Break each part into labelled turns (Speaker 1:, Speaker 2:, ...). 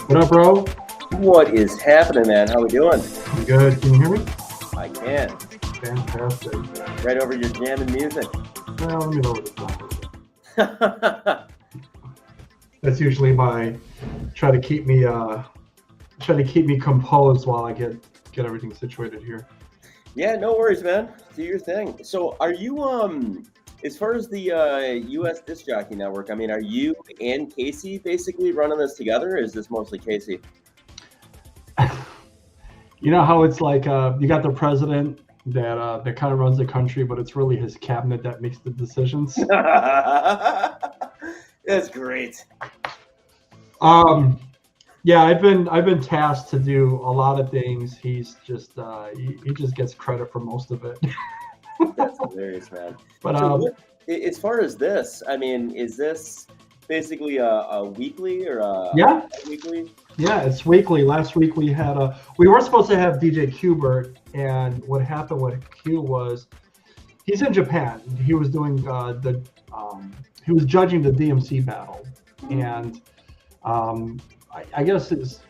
Speaker 1: What up, bro?
Speaker 2: What is happening, man? How we doing?
Speaker 1: I'm good. Can you hear me?
Speaker 2: I can.
Speaker 1: Fantastic.
Speaker 2: Right over your jamming music.
Speaker 1: Well, let me lower this down a little bit. That's usually my try to keep me composed while I get everything situated here.
Speaker 2: Yeah, no worries, man. Do your thing. So, are you as far as the U.S. Disc Jockey Network? I mean, are you and Casey basically running this together, or is this mostly Casey?
Speaker 1: You know how it's like you got the president that kind of runs the country, but it's really his cabinet that makes the decisions.
Speaker 2: That's great.
Speaker 1: Yeah, I've been tasked to do a lot of things. He's just he just gets credit for most of it.
Speaker 2: That's hilarious, man.
Speaker 1: But
Speaker 2: So, as far as this, I mean, is this basically a weekly or
Speaker 1: yeah,
Speaker 2: weekly?
Speaker 1: yeah, it's weekly. Last week we were supposed to have DJ Qbert, and what happened with Q was he's in Japan. He was doing he was judging the DMC battle, and I guess his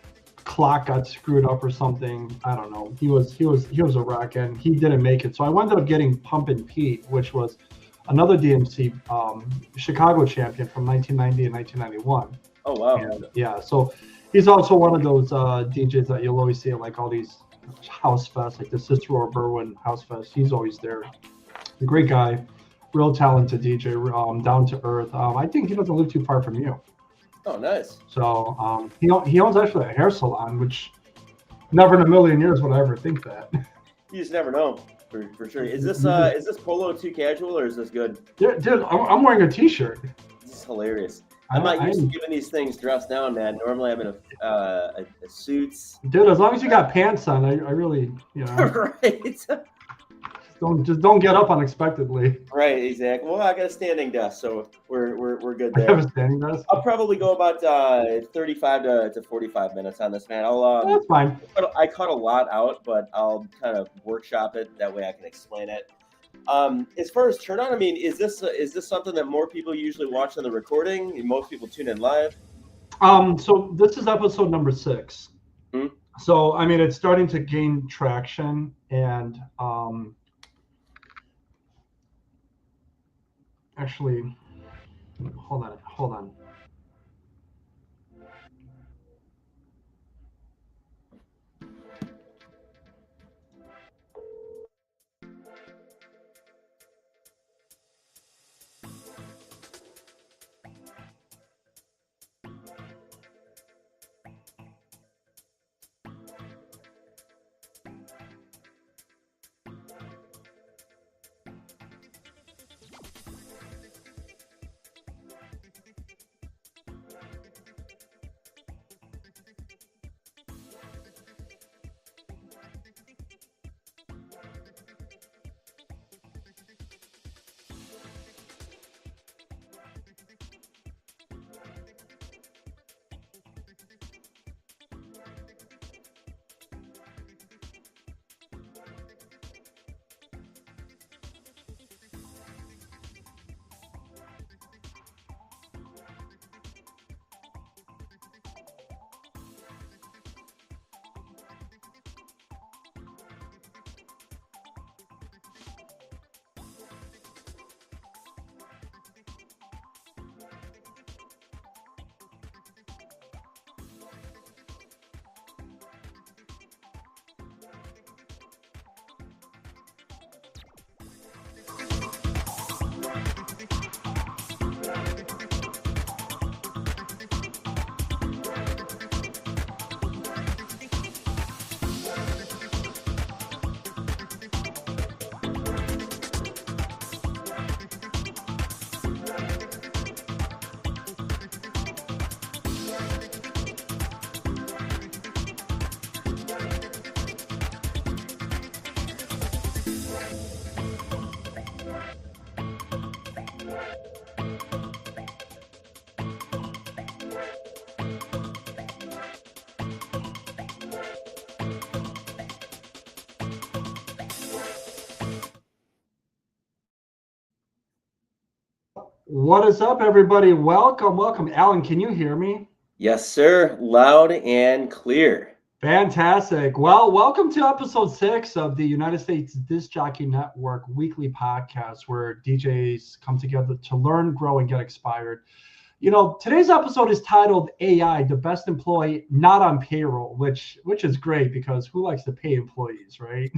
Speaker 1: clock got screwed up or something. I don't know. He was a wreck, and he didn't make it. So I wound up getting Pumpin' Pete, which was another DMC Chicago champion from 1990 and 1991.
Speaker 2: Oh wow!
Speaker 1: And, yeah, so he's also one of those DJs that you'll always see at like all these house fests, like the Cicero Berwyn House Fest. He's always there. A great guy, real talented DJ, down to earth. I think he doesn't live too far from you.
Speaker 2: Oh, nice.
Speaker 1: So he owns actually a hair salon, which never in a million years would I ever think that.
Speaker 2: You just never know, for sure. Is this polo too casual or is this good?
Speaker 1: Dude, I'm wearing a T-shirt.
Speaker 2: This is hilarious. I'm not used to giving these things dressed down, man. Normally I'm in a suits.
Speaker 1: Dude, as long as you got pants on, I really,
Speaker 2: right.
Speaker 1: Don't get up unexpectedly.
Speaker 2: Right, exactly. Well, I got a standing desk, so we're good there.
Speaker 1: I have a standing desk.
Speaker 2: I'll probably go about 35 to 45 minutes on this, man.
Speaker 1: That's fine.
Speaker 2: I cut a lot out, but I'll kind of workshop it. That way I can explain it. As far as turn on, I mean, is this something that more people usually watch on the recording? Most people tune in live.
Speaker 1: So this is episode number 6.
Speaker 2: Hmm?
Speaker 1: So I mean, it's starting to gain traction, and actually, hold on. What is up, everybody? Welcome. Alan, can you hear me?
Speaker 2: Yes, sir. Loud and clear.
Speaker 1: Fantastic. Well, welcome to episode 6 of the United States Disc Jockey Network weekly podcast where DJs come together to learn, grow, and get inspired. Today's episode is titled AI, the best employee not on payroll, which is great because who likes to pay employees, right?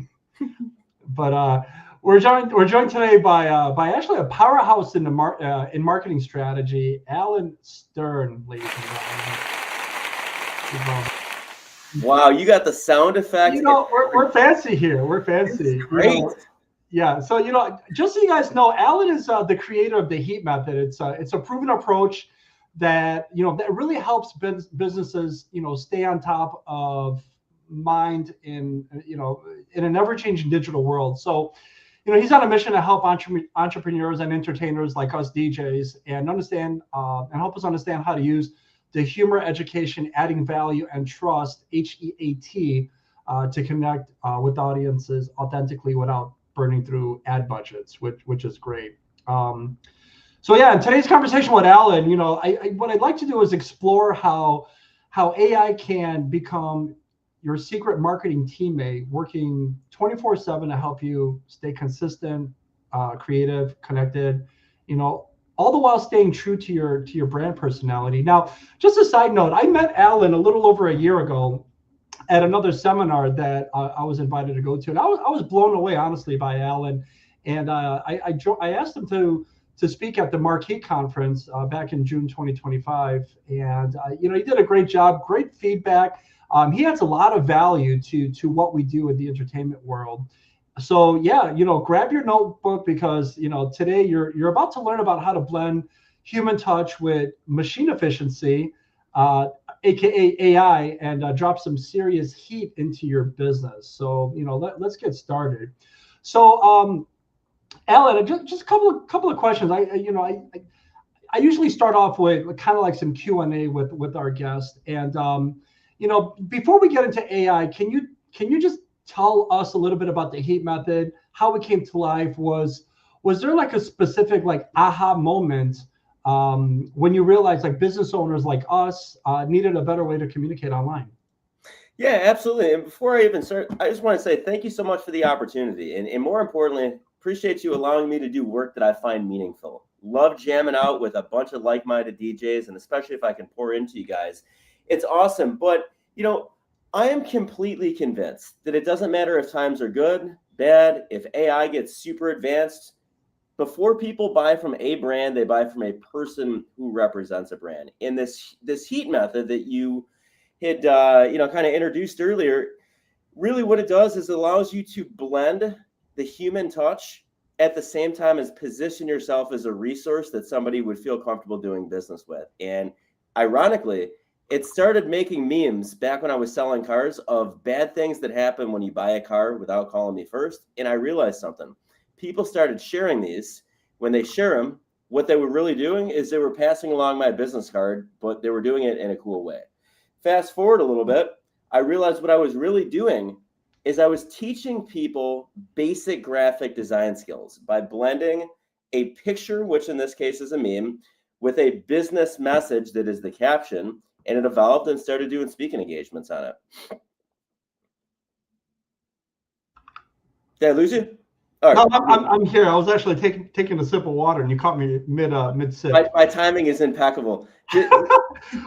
Speaker 1: But we're joined today by actually a powerhouse in in marketing strategy, Alan Stern, ladies and gentlemen.
Speaker 2: Wow, you got the sound effect.
Speaker 1: We're fancy here. We're fancy.
Speaker 2: Great.
Speaker 1: Yeah. So just so you guys know, Alan is the creator of the Heat Method. It's a proven approach that that really helps businesses stay on top of mind in an ever-changing digital world. So he's on a mission to help entrepreneurs and entertainers like us DJs and understand and help us understand how to use the humor, education, adding value, and trust, HEAT, to connect with audiences authentically without burning through ad budgets, which is great. So yeah, in today's conversation with Alan, what I'd like to do is explore how AI can become your secret marketing teammate, working 24/7 to help you stay consistent, creative, connected, all the while staying true to your brand personality. Now, just a side note, I met Alan a little over a year ago at another seminar that I was invited to go to, and I was blown away, honestly, by Alan. And I asked him to speak at the Marquee Conference back in June 2025, and he did a great job, great feedback. He adds a lot of value to what we do in the entertainment world. So yeah, grab your notebook because today you're about to learn about how to blend human touch with machine efficiency, aka AI, and drop some serious heat into your business. So let's get started. So Alan, just a couple of questions. I usually start off with kind of like some Q&A with our guest, and before we get into AI, can you just tell us a little bit about the Heat Method, how it came to life? Was there like a specific like aha moment when you realized like business owners like us needed a better way to communicate online?
Speaker 2: Yeah, absolutely. And before I even start, I just want to say thank you so much for the opportunity. And more importantly, appreciate you allowing me to do work that I find meaningful. Love jamming out with a bunch of like-minded DJs, and especially if I can pour into you guys. It's awesome. But, I am completely convinced that it doesn't matter if times are good, bad, if AI gets super advanced. Before people buy from a brand, they buy from a person who represents a brand. And this Heat Method that you had kind of introduced earlier, really what it does is it allows you to blend the human touch at the same time as position yourself as a resource that somebody would feel comfortable doing business with. And ironically, it started making memes back when I was selling cars of bad things that happen when you buy a car without calling me first. And I realized something. People started sharing these. When they share them, what they were really doing is they were passing along my business card, but they were doing it in a cool way. Fast forward a little bit, I realized what I was really doing is I was teaching people basic graphic design skills by blending a picture, which in this case is a meme, with a business message that is the caption, and it evolved and started doing speaking engagements on it. Did I lose you?
Speaker 1: All right. No, I'm here. I was actually taking a sip of water, and you caught me mid sip.
Speaker 2: My timing is impeccable.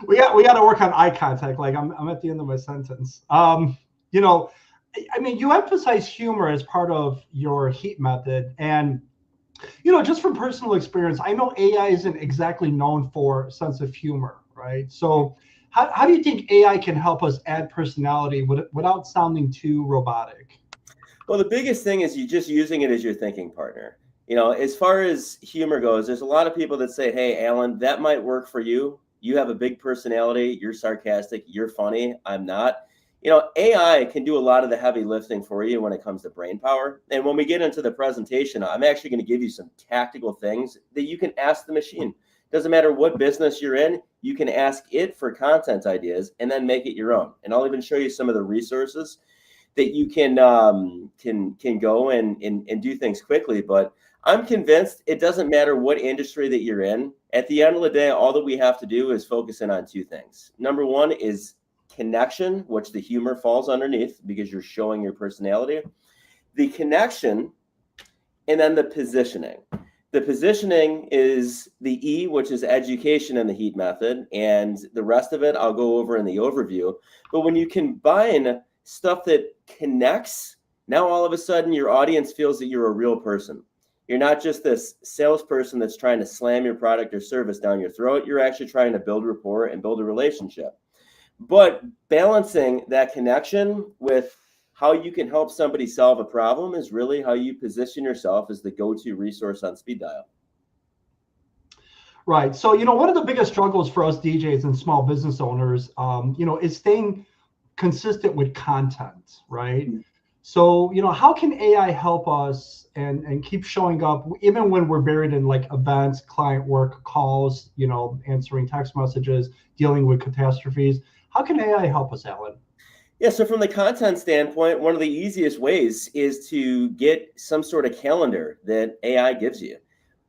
Speaker 1: we got to work on eye contact. Like I'm at the end of my sentence. You emphasize humor as part of your Heat Method, and just from personal experience, I know AI isn't exactly known for sense of humor, right? So how do you think AI can help us add personality without sounding too robotic?
Speaker 2: Well, the biggest thing is you just using it as your thinking partner. As far as humor goes, there's a lot of people that say, hey, Alan, that might work for you. You have a big personality. You're sarcastic. You're funny. I'm not. AI can do a lot of the heavy lifting for you when it comes to brain power. And when we get into the presentation, I'm actually going to give you some tactical things that you can ask the machine. Doesn't matter what business you're in, you can ask it for content ideas and then make it your own. And I'll even show you some of the resources that you can go and do things quickly. But I'm convinced it doesn't matter what industry that you're in. At the end of the day, all that we have to do is focus in on two things. Number one is connection, which the humor falls underneath because you're showing your personality. The connection, and then the positioning. The positioning is the E, which is education in the HEAT method, and the rest of it I'll go over in the overview. But when you combine stuff that connects, now all of a sudden your audience feels that you're a real person. You're not just this salesperson that's trying to slam your product or service down your throat. You're actually trying to build rapport and build a relationship. But balancing that connection with how you can help somebody solve a problem is really how you position yourself as the go-to resource on speed dial.
Speaker 1: Right. So, one of the biggest struggles for us DJs and small business owners, is staying consistent with content, right? So, how can AI help us and keep showing up even when we're buried in like events, client work, calls, answering text messages, dealing with catastrophes? How can AI help us, Alan?
Speaker 2: Yeah, so from the content standpoint, one of the easiest ways is to get some sort of calendar that AI gives you.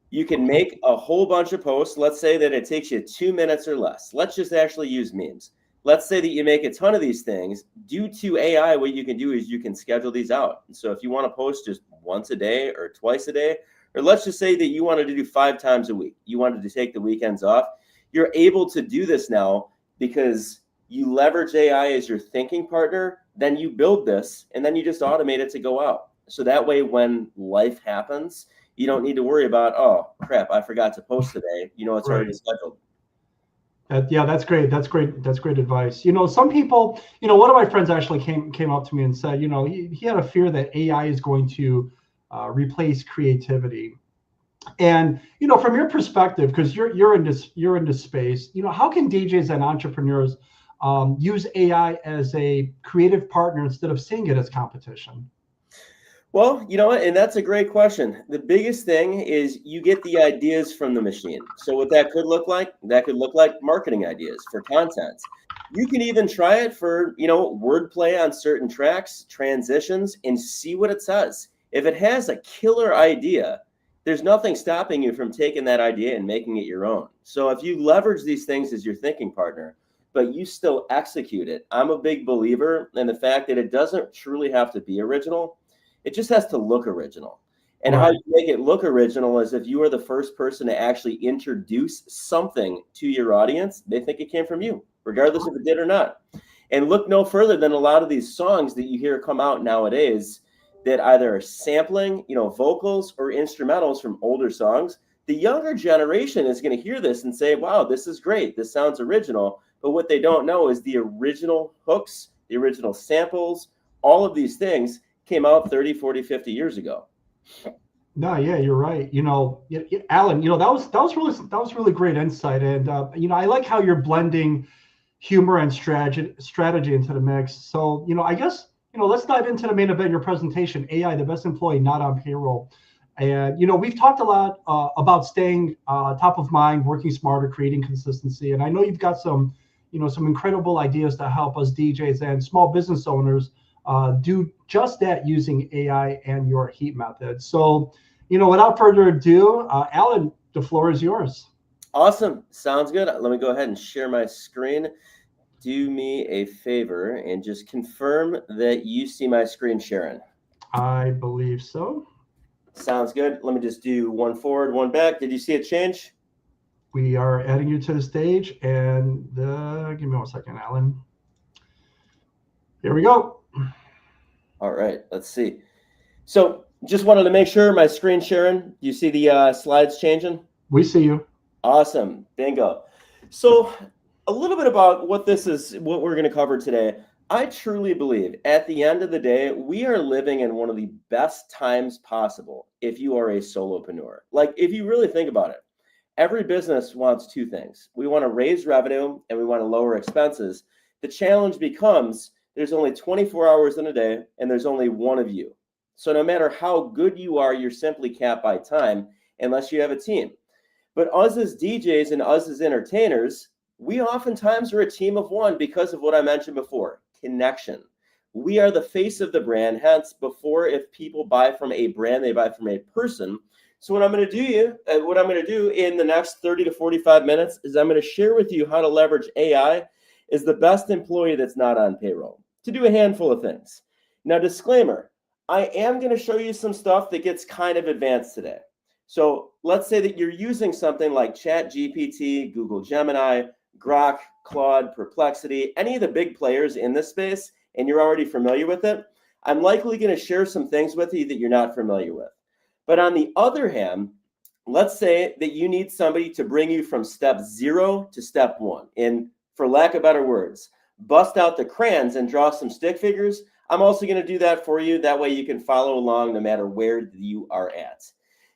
Speaker 2: You can make a whole bunch of posts. Let's say that it takes you 2 minutes or less. Let's just actually use memes. Let's say that you make a ton of these things. Due to AI, what you can do is you can schedule these out. And so if you want to post just once a day or twice a day, or let's just say that you wanted to do 5 times a week, you wanted to take the weekends off, you're able to do this now because you leverage AI as your thinking partner, then you build this, and then you just automate it to go out. So that way, when life happens, you don't need to worry about, oh, crap, I forgot to post today. It's already scheduled.
Speaker 1: Yeah, that's great. That's great. That's great advice. Some people, one of my friends actually came up to me and said, he had a fear that AI is going to replace creativity. And from your perspective, because you're in this space, how can DJs and entrepreneurs use AI as a creative partner instead of seeing it as competition?
Speaker 2: Well, and that's a great question. The biggest thing is you get the ideas from the machine. So what that could look like marketing ideas for content. You can even try it for, wordplay on certain tracks, transitions, and see what it says. If it has a killer idea, there's nothing stopping you from taking that idea and making it your own. So if you leverage these things as your thinking partner, but you still execute it, I'm a big believer in the fact that it doesn't truly have to be original. It just has to look original. And How you make it look original is if you are the first person to actually introduce something to your audience, they think it came from you, regardless if it did or not. And look no further than a lot of these songs that you hear come out nowadays that either are sampling, vocals or instrumentals from older songs. The younger generation is going to hear this and say, wow, this is great. This sounds original. But what they don't know is the original hooks, the original samples, all of these things came out 30, 40, 50 years ago.
Speaker 1: No, yeah, you're right. Alan, that was really great insight. And I like how you're blending humor and strategy into the mix. So, I guess, let's dive into the main event of your presentation, AI, the best employee not on payroll. And, we've talked a lot about staying top of mind, working smarter, creating consistency. And I know you've got some incredible ideas to help us DJs and small business owners do just that using AI and your HEAT method. So, without further ado, Alan, the floor is yours.
Speaker 2: Awesome. Sounds good. Let me go ahead and share my screen. Do me a favor and just confirm that you see my screen sharing.
Speaker 1: I believe so.
Speaker 2: Sounds good. Let me just do one forward, one back. Did you see it change?
Speaker 1: We are adding you to the stage, and give me 1 second, Alan. Here we go.
Speaker 2: All right, let's see. So just wanted to make sure my screen sharing. You see the slides changing?
Speaker 1: We see you.
Speaker 2: Awesome. Bingo. So a little bit about what we're going to cover today. I truly believe at the end of the day, we are living in one of the best times possible if you are a solopreneur. Like, if you really think about it, every business wants two things. We want to raise revenue and we want to lower expenses. The challenge becomes there's only 24 hours in a day and there's only one of you. So no matter how good you are, you're simply capped by time unless you have a team. But us as DJs and us as entertainers, we oftentimes are a team of one because of what I mentioned before, connection. We are the face of the brand. Hence, before, if people buy from a brand, they buy from a person. So what I'm going to do in the next 30 to 45 minutes is I'm going to share with you how to leverage AI as the best employee that's not on payroll to do a handful of things. Now, disclaimer, I am going to show you some stuff that gets kind of advanced today. So let's say that you're using something like ChatGPT, Google Gemini, Grok, Claude, Perplexity, any of the big players in this space, and you're already familiar with it. I'm likely going to share some things with you that you're not familiar with. But on the other hand, let's say that you need somebody to bring you from step 0 to step 1. And for lack of better words, bust out the crayons and draw some stick figures. I'm also going to do that for you. That way you can follow along no matter where you are at.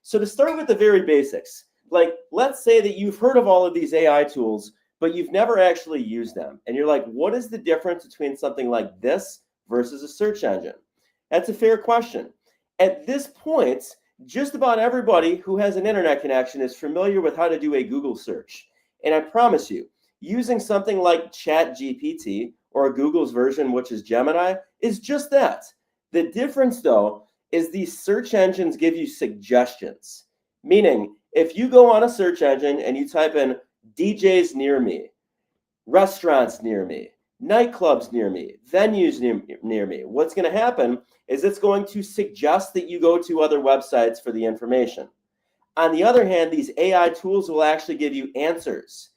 Speaker 2: So to start with the very basics, like let's say that you've heard of all of these AI tools, but you've never actually used them. And you're like, what is the difference between something like this versus a search engine? That's a fair question. At this point, just about everybody who has an internet connection is familiar with how to do a Google search. And I promise you, using something like ChatGPT or Google's version, which is Gemini, is just that. The difference, though, is these search engines give you suggestions. Meaning, if you go on a search engine and you type in DJs near me, restaurants near me, nightclubs near me, venues near me, what's going to happen is it's going to suggest that you go to other websites for the information. On the other hand, these AI tools will actually give you answers.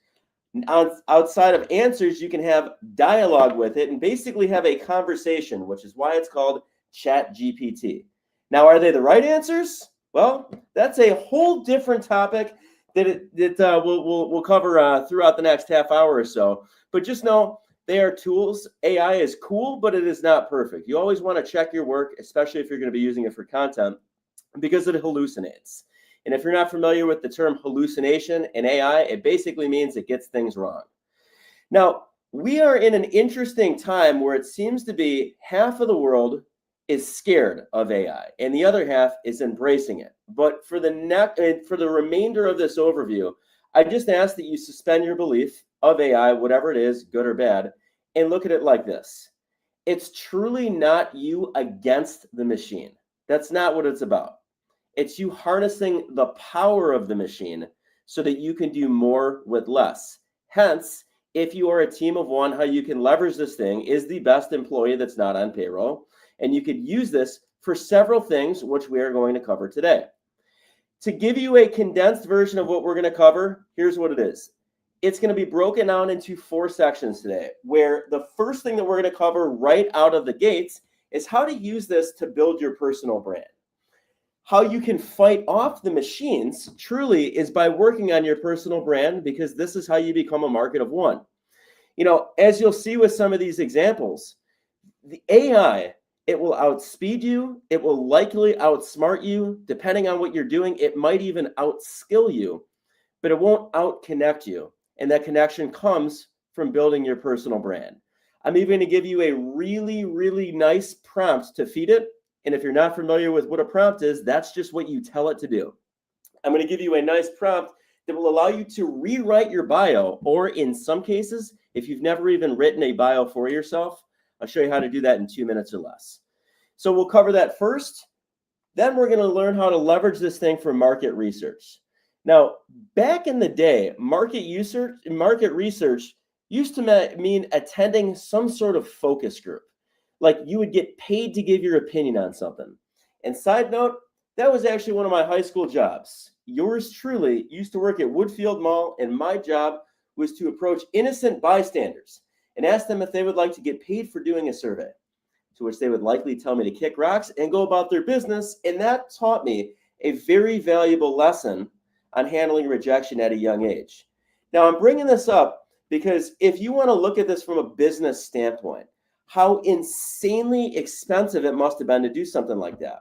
Speaker 2: Outside of answers, you can have dialogue with it and basically have a conversation, which is why it's called ChatGPT. Now, are they the right answers? Well, that's a whole different topic that we'll cover throughout the next half hour or so. But just know they are tools. AI is cool, but it is not perfect. You always want to check your work, especially if you're going to be using it for content, because it hallucinates. And if you're not familiar with the term hallucination in AI, it basically means it gets things wrong. Now, we are in an interesting time where it seems to be half of the world is scared of AI and the other half is embracing it. But for the remainder of this overview, I just ask that you suspend your belief of AI, whatever it is, good or bad, and look at it like this. It's truly not you against the machine. That's not what it's about. It's you harnessing the power of the machine so that you can do more with less. Hence, if you are a team of one, how you can leverage this thing is the best employee that's not on payroll. And you could use this for several things, which we are going to cover today. To give you a condensed version of what we're going to cover, here's what it is. It's going to be broken down into 4 sections today, where the first thing that we're going to cover right out of the gates is how to use this to build your personal brand. How you can fight off the machines truly is by working on your personal brand, because this is how you become a market of one. You know, as you'll see with some of these examples, the AI, it will outspeed you. It will likely outsmart you. Depending on what you're doing, it might even outskill you, but it won't outconnect you. And that connection comes from building your personal brand. I'm even going to give you a really, really nice prompt to feed it. And if you're not familiar with what a prompt is, that's just what you tell it to do. I'm going to give you a nice prompt that will allow you to rewrite your bio, or in some cases, if you've never even written a bio for yourself, I'll show you how to do that in 2 minutes or less. So we'll cover that first. Then we're going to learn how to leverage this thing for market research. Now, back in the day, market research used to mean attending some sort of focus group. Like you would get paid to give your opinion on something. And side note, that was actually one of my high school jobs. Yours truly used to work at Woodfield Mall, and my job was to approach innocent bystanders and ask them if they would like to get paid for doing a survey, to which they would likely tell me to kick rocks and go about their business. And that taught me a very valuable lesson on handling rejection at a young age. Now, I'm bringing this up because if you want to look at this from a business standpoint, how insanely expensive it must have been to do something like that.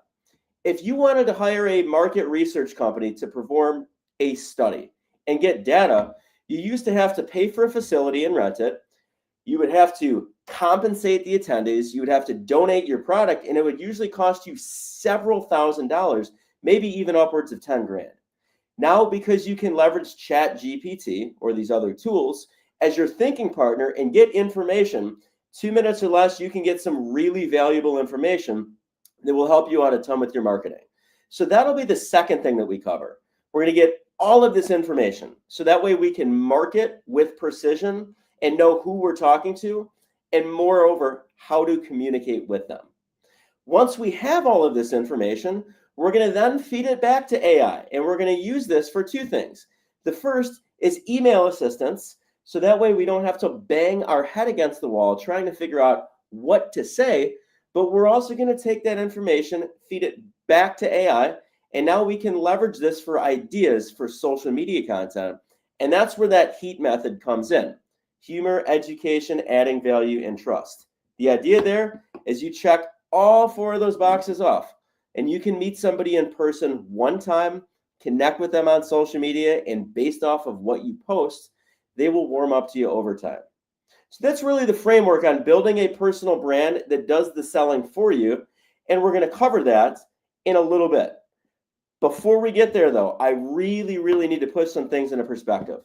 Speaker 2: If you wanted to hire a market research company to perform a study and get data, you used to have to pay for a facility and rent it. You would have to compensate the attendees. You would have to donate your product, and it would usually cost you several $1,000s, maybe even upwards of 10 grand. Now, because you can leverage ChatGPT or these other tools as your thinking partner and get information, 2 minutes or less, you can get some really valuable information that will help you out a ton with your marketing. So that'll be the second thing that we cover. We're going to get all of this information so that way we can market with precision and know who we're talking to, and moreover, how to communicate with them. Once we have all of this information, we're going to then feed it back to AI, and we're going to use this for two things. The first is email assistance, so that way we don't have to bang our head against the wall trying to figure out what to say, but we're also going to take that information, feed it back to AI, and now we can leverage this for ideas for social media content, and that's where that HEAT method comes in. Humor, education, adding value, and trust. The idea there is you check all four of those boxes off, and you can meet somebody in person one time, connect with them on social media, and based off of what you post, they will warm up to you over time. So that's really the framework on building a personal brand that does the selling for you, and we're going to cover that in a little bit. Before we get there, though, I really need to put some things into perspective.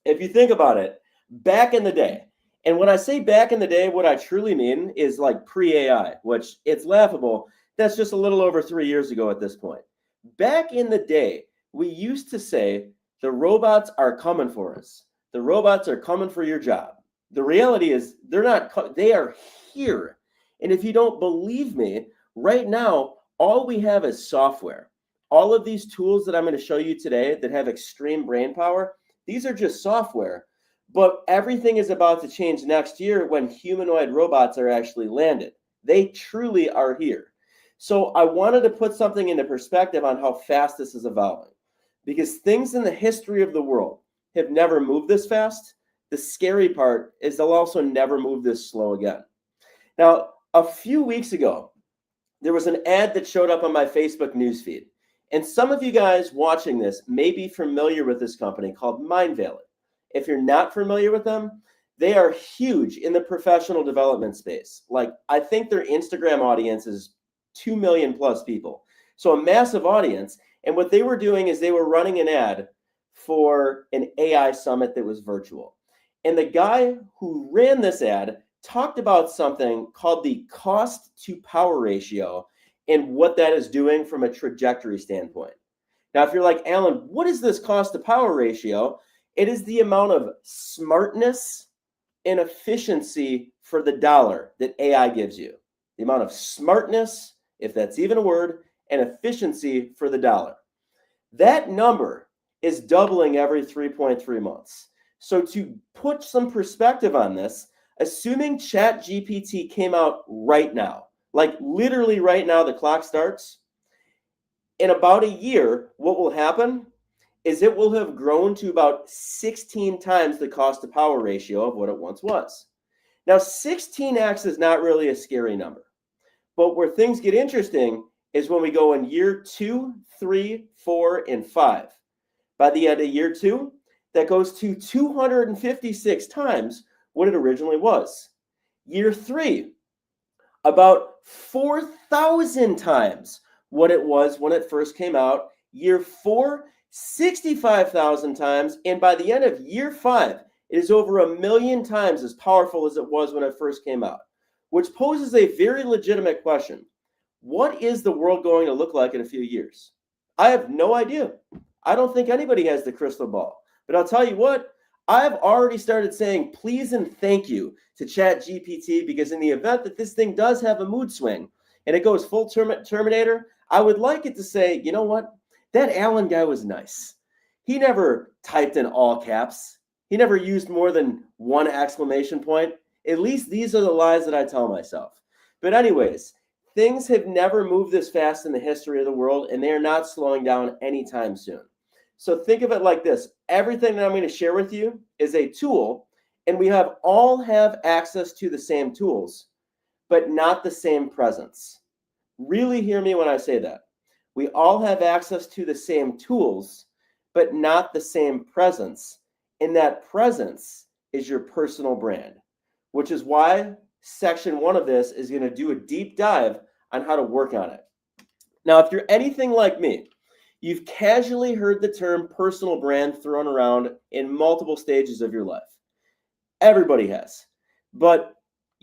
Speaker 2: If you think about it, back in the day, and when I say back in the day, what I truly mean is like pre-AI, which it's laughable. That's just a little over 3 years ago at this point. Back in the day, we used to say, the robots are coming for us. The robots are coming for your job. The reality is they're not, they are here. And if you don't believe me, right now, all we have is software. All of these tools that I'm going to show you today that have extreme brain power, these are just software. But everything is about to change next year when humanoid robots are actually landed. They truly are here. So I wanted to put something into perspective on how fast this is evolving, because things in the history of the world have never moved this fast. The scary part is they'll also never move this slow again. Now, a few weeks ago, there was an ad that showed up on my Facebook newsfeed. And some of you guys watching this may be familiar with this company called Mind Valley. If you're not familiar with them, they are huge in the professional development space. Like, I think their Instagram audience is 2 million plus people. So a massive audience. And what they were doing is they were running an ad for an AI summit that was virtual. And the guy who ran this ad talked about something called the cost to power ratio and what that is doing from a trajectory standpoint. Now, if you're like, Alan, what is this cost to power ratio? It is the amount of smartness and efficiency for the dollar that AI gives you. The amount of smartness, if that's even a word, and efficiency for the dollar. That number is doubling every 3.3 months. So to put some perspective on this, assuming ChatGPT came out right now, like literally right now, the clock starts, in about a year, what will happen is it will have grown to about 16 times the cost to power ratio of what it once was. Now, 16x is not really a scary number, but where things get interesting is when we go in year 2, 3, 4, and 5. By the end of year 2, that goes to 256 times what it originally was. Year 3, about 4,000 times what it was when it first came out. Year 4, 65,000 times. And by the end of year 5, it is over 1 million times as powerful as it was when it first came out, which poses a very legitimate question. What is the world going to look like in a few years? I have no idea. I don't think anybody has the crystal ball. But I'll tell you what, I've already started saying please and thank you to ChatGPT, because in the event that this thing does have a mood swing and it goes full Terminator, I would like it to say, you know what? That Allen guy was nice. He never typed in all caps. He never used more than one exclamation point. At least these are the lies that I tell myself. But anyways, things have never moved this fast in the history of the world, and they are not slowing down anytime soon. So think of it like this. Everything that I'm going to share with you is a tool, and we all have access to the same tools, but not the same presence. Really hear me when I say that. We all have access to the same tools, but not the same presence. And that presence is your personal brand, which is why section 1 of this is going to do a deep dive on how to work on it. Now, if you're anything like me, you've casually heard the term personal brand thrown around in multiple stages of your life. Everybody has. But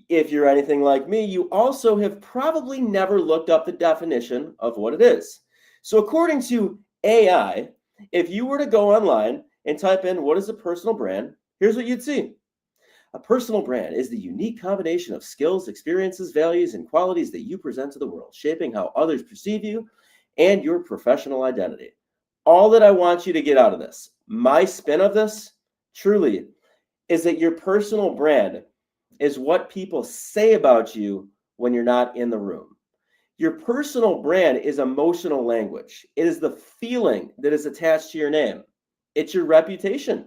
Speaker 2: if you're anything like me, you also have probably never looked up the definition of what it is. So according to AI, if you were to go online and type in what is a personal brand, here's what you'd see. A personal brand is the unique combination of skills, experiences, values, and qualities that you present to the world, shaping how others perceive you and your professional identity. All that I want you to get out of this, my spin of this, truly, is that your personal brand is what people say about you when you're not in the room. Your personal brand is emotional language. It is the feeling that is attached to your name. It's your reputation.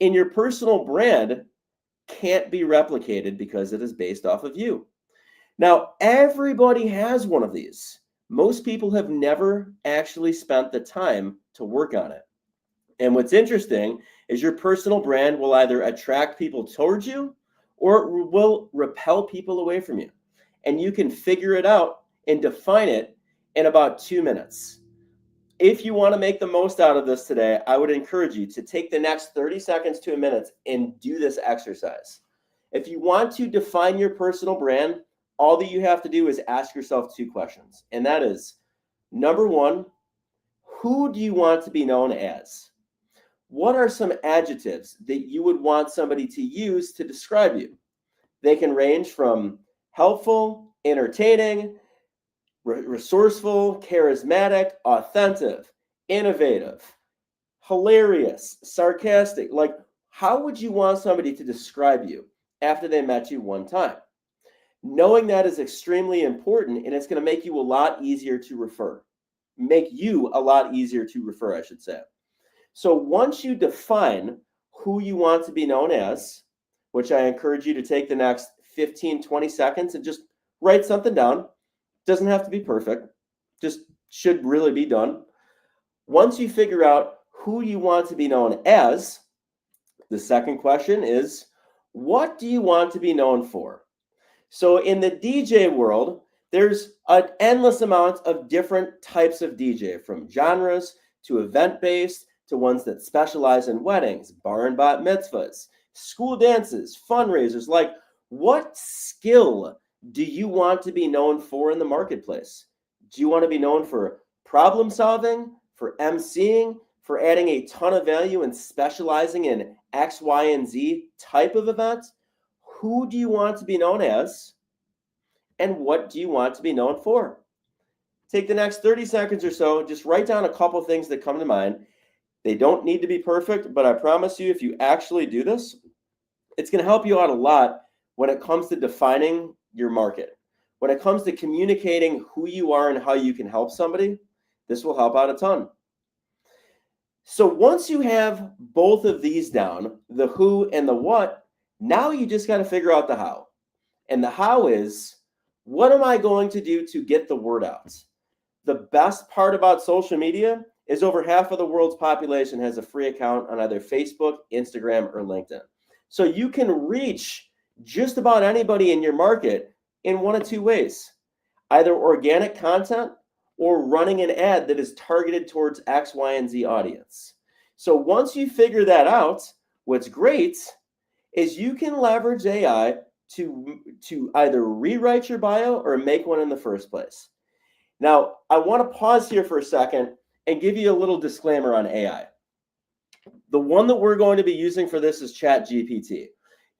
Speaker 2: And your personal brand can't be replicated because it is based off of you. Now, everybody has one of these. Most people have never actually spent the time to work on it. And what's interesting is your personal brand will either attract people towards you or it will repel people away from you. And you can figure it out and define it in about 2 minutes. If you want to make the most out of this today, I would encourage you to take the next 30 seconds to a minute and do this exercise. If you want to define your personal brand, all that you have to do is ask yourself 2 questions. And that is, number 1, who do you want to be known as? What are some adjectives that you would want somebody to use to describe you? They can range from helpful, entertaining, resourceful, charismatic, authentic, innovative, hilarious, sarcastic. Like, how would you want somebody to describe you after they met you one time? Knowing that is extremely important, and it's going to make you a lot easier to refer. I should say. So once you define who you want to be known as, which I encourage you to take the next 15, 20 seconds and just write something down. Doesn't have to be perfect, just should really be done. Once you figure out who you want to be known as, the second question is, what do you want to be known for? So in the DJ world, there's an endless amount of different types of DJ, from genres to event-based to ones that specialize in weddings, bar and bat mitzvahs, school dances, fundraisers. Like, what skill do you want to be known for in the marketplace? Do you want to be known for problem solving, for emceeing, for adding a ton of value and specializing in X, Y, and Z type of event? Who do you want to be known as? And what do you want to be known for? Take the next 30 seconds or so, just write down a couple things that come to mind. They don't need to be perfect, but I promise you, if you actually do this, it's going to help you out a lot when it comes to defining your market. When it comes to communicating who you are and how you can help somebody, this will help out a ton. So once you have both of these down, the who and the what, now you just got to figure out the how. And the how is, what am I going to do to get the word out? The best part about social media is over half of the world's population has a free account on either Facebook, Instagram, or LinkedIn. So you can reach just about anybody in your market in one of 2 ways, either organic content or running an ad that is targeted towards X, Y, and Z audience. So once you figure that out, what's great is you can leverage AI to either rewrite your bio or make one in the first place. Now, I want to pause here for a second and give you a little disclaimer on AI. The one that we're going to be using for this is ChatGPT.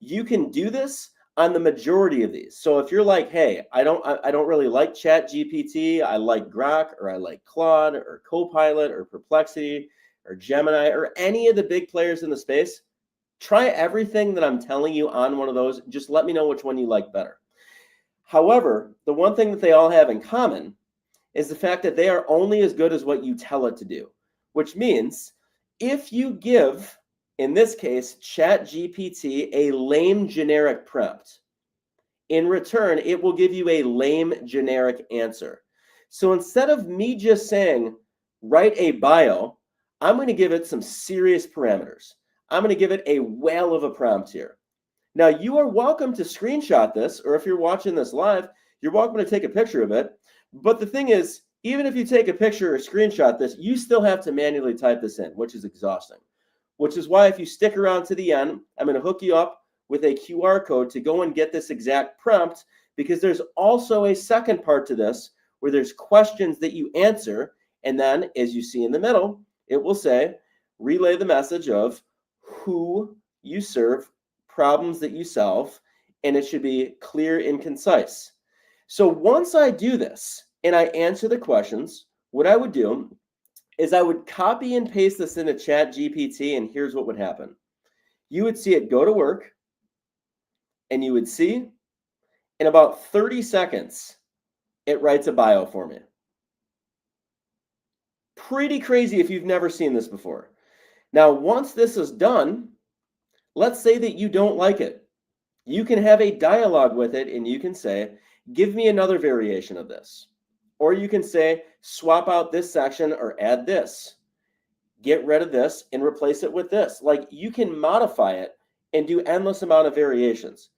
Speaker 2: You can do this on the majority of these. So if you're like, hey, I don't really like ChatGPT, I like Grok, or I like Claude, or Copilot, or Perplexity, or Gemini, or any of the big players in the space, try everything that I'm telling you on one of those. Just let me know which one you like better. However, the one thing that they all have in common is the fact that they are only as good as what you tell it to do, which means if you give, in this case, ChatGPT a lame generic prompt, in return, it will give you a lame generic answer. So instead of me just saying, write a bio, I'm going to give it some serious parameters. I'm going to give it a whale of a prompt here. Now, you are welcome to screenshot this, or if you're watching this live, you're welcome to take a picture of it. But the thing is, even if you take a picture or screenshot this, you still have to manually type this in, which is exhausting. Which is why if you stick around to the end, I'm going to hook you up with a QR code to go and get this exact prompt, because there's also a second part to this where there's questions that you answer, And then, as you see in the middle, it will say, relay the message of who you serve, problems that you solve, and it should be clear and concise. So once I do this and I answer the questions, what I would do is I would copy and paste this into ChatGPT, and here's what would happen. You would see it go to work, and you would see in about 30 seconds, it writes a bio for me. Pretty crazy if you've never seen this before. Now, once this is done, let's say that you don't like it. You can have a dialogue with it and you can say, give me another variation of this. Or you can say, swap out this section or add this. Get rid of this and replace it with this. Like, you can modify it and do endless amount of variations.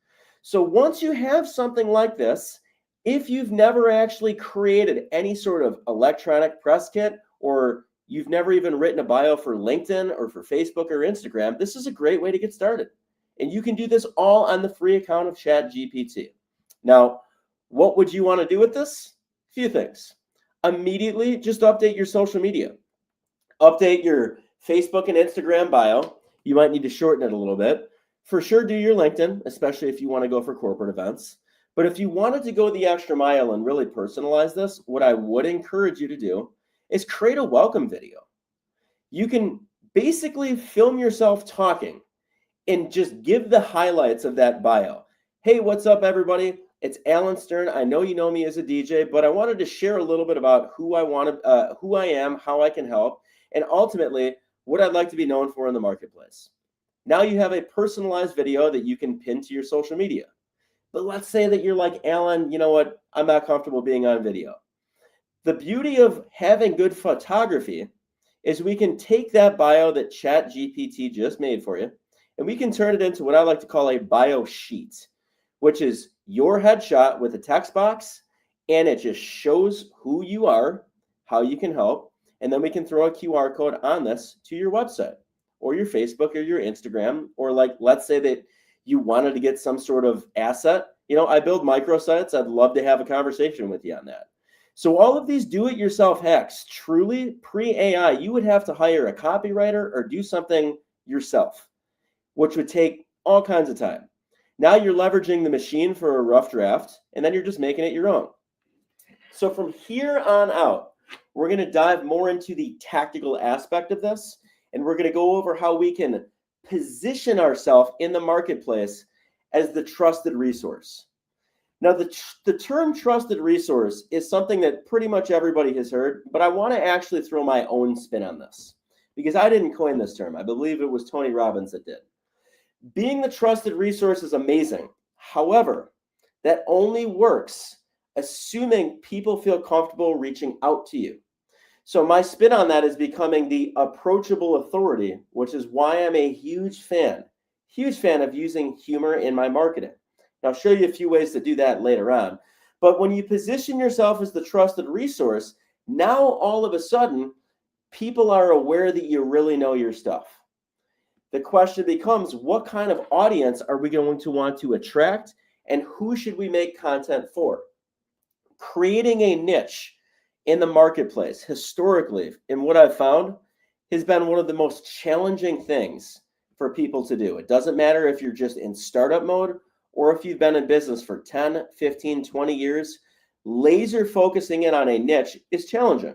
Speaker 2: So once you have something like this, if you've never actually created any sort of electronic press kit, or you've never even written a bio for LinkedIn or for Facebook or Instagram, this is a great way to get started. And you can do this all on the free account of ChatGPT. Now, what would you want to do with this? A few things. Immediately, just update your social media. Update your Facebook and Instagram bio. You might need to shorten it a little bit. For sure, do your LinkedIn, especially if you want to go for corporate events. But if you wanted to go the extra mile and really personalize this, what I would encourage you to do is create a welcome video. You can basically film yourself talking and just give the highlights of that bio. Hey, what's up, everybody? It's Alan Stern. I know you know me as a DJ, but I wanted to share a little bit about who I am, how I can help, and ultimately what I'd like to be known for in the marketplace. Now you have a personalized video that you can pin to your social media. But let's say that you're like, Alan, you know what? I'm not comfortable being on video. The beauty of having good photography is we can take that bio that ChatGPT just made for you, and we can turn it into what I like to call a bio sheet, which is your headshot with a text box, and it just shows who you are, how you can help, and then we can throw a QR code on this to your website or your Facebook or your Instagram, or like, let's say that you wanted to get some sort of asset. You know, I build microsites. I'd love to have a conversation with you on that. So all of these do-it-yourself hacks, truly pre-AI, you would have to hire a copywriter or do something yourself, which would take all kinds of time. Now you're leveraging the machine for a rough draft, and then you're just making it your own. So from here on out, we're going to dive more into the tactical aspect of this, and we're going to go over how we can position ourselves in the marketplace as the trusted resource. Now, the term trusted resource is something that pretty much everybody has heard, but I want to actually throw my own spin on this because I didn't coin this term. I believe it was Tony Robbins that did. Being the trusted resource is amazing. However, that only works assuming people feel comfortable reaching out to you. So my spin on that is becoming the approachable authority, which is why I'm a huge fan of using humor in my marketing. I'll show you a few ways to do that later on. But when you position yourself as the trusted resource, now all of a sudden, people are aware that you really know your stuff. The question becomes, what kind of audience are we going to want to attract, and who should we make content for? Creating a niche in the marketplace, historically, and what I've found, has been one of the most challenging things for people to do. It doesn't matter if you're just in startup mode or if you've been in business for 10, 15, 20 years, laser focusing in on a niche is challenging.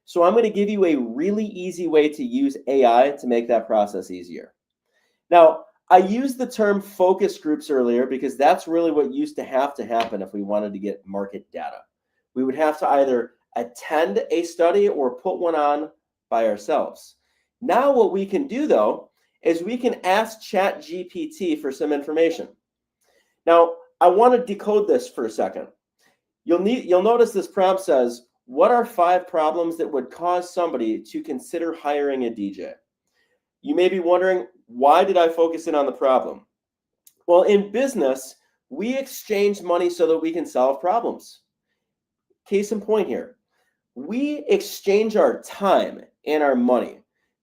Speaker 2: So I'm going to give you a really easy way to use AI to make that process easier. Now, I used the term focus groups earlier because that's really what used to happen if we wanted to get market data. We would have to either attend a study or put one on by ourselves. Now what we can do, though, is we can ask ChatGPT for some information. Now, I want to decode this for a second. You'll notice this prompt says, what are 5 problems that would cause somebody to consider hiring a DJ? You may be wondering, why did I focus in on the problem? Well, in business, we exchange money so that we can solve problems. Case in point here, we exchange our time and our money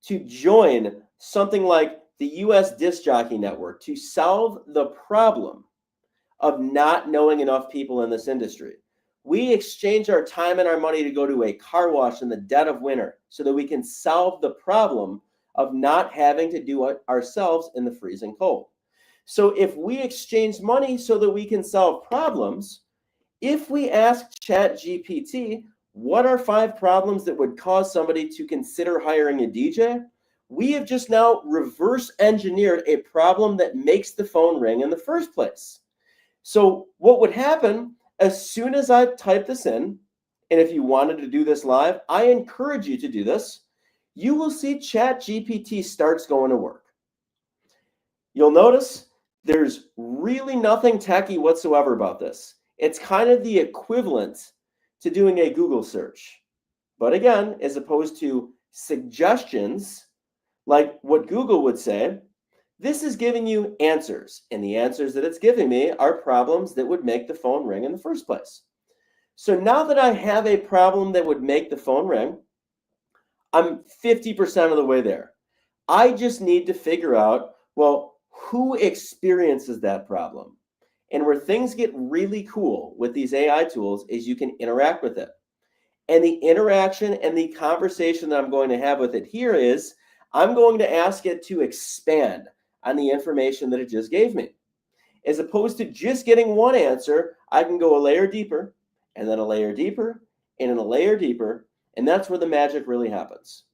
Speaker 2: to join something like the US Disc Jockey Network to solve the problem of not knowing enough people in this industry. We exchange our time and our money to go to a car wash in the dead of winter so that we can solve the problem of not having to do it ourselves in the freezing cold. So if we exchange money so that we can solve problems, if we ask ChatGPT, what are 5 problems that would cause somebody to consider hiring a DJ? We have just now reverse engineered a problem that makes the phone ring in the first place. So what would happen as soon as I type this in, and if you wanted to do this live, I encourage you to do this, you will see ChatGPT starts going to work. You'll notice there's really nothing techy whatsoever about this. It's kind of the equivalent to doing a Google search. But again, as opposed to suggestions, like what Google would say, this is giving you answers. And the answers that it's giving me are problems that would make the phone ring in the first place. So now that I have a problem that would make the phone ring, I'm 50% of the way there. I just need to figure out, well, who experiences that problem? And where things get really cool with these AI tools is you can interact with it. And the interaction and the conversation that I'm going to have with it here is I'm going to ask it to expand on the information that it just gave me. As opposed to just getting one answer, I can go a layer deeper, and then a layer deeper, and then a layer deeper, and that's where the magic really happens.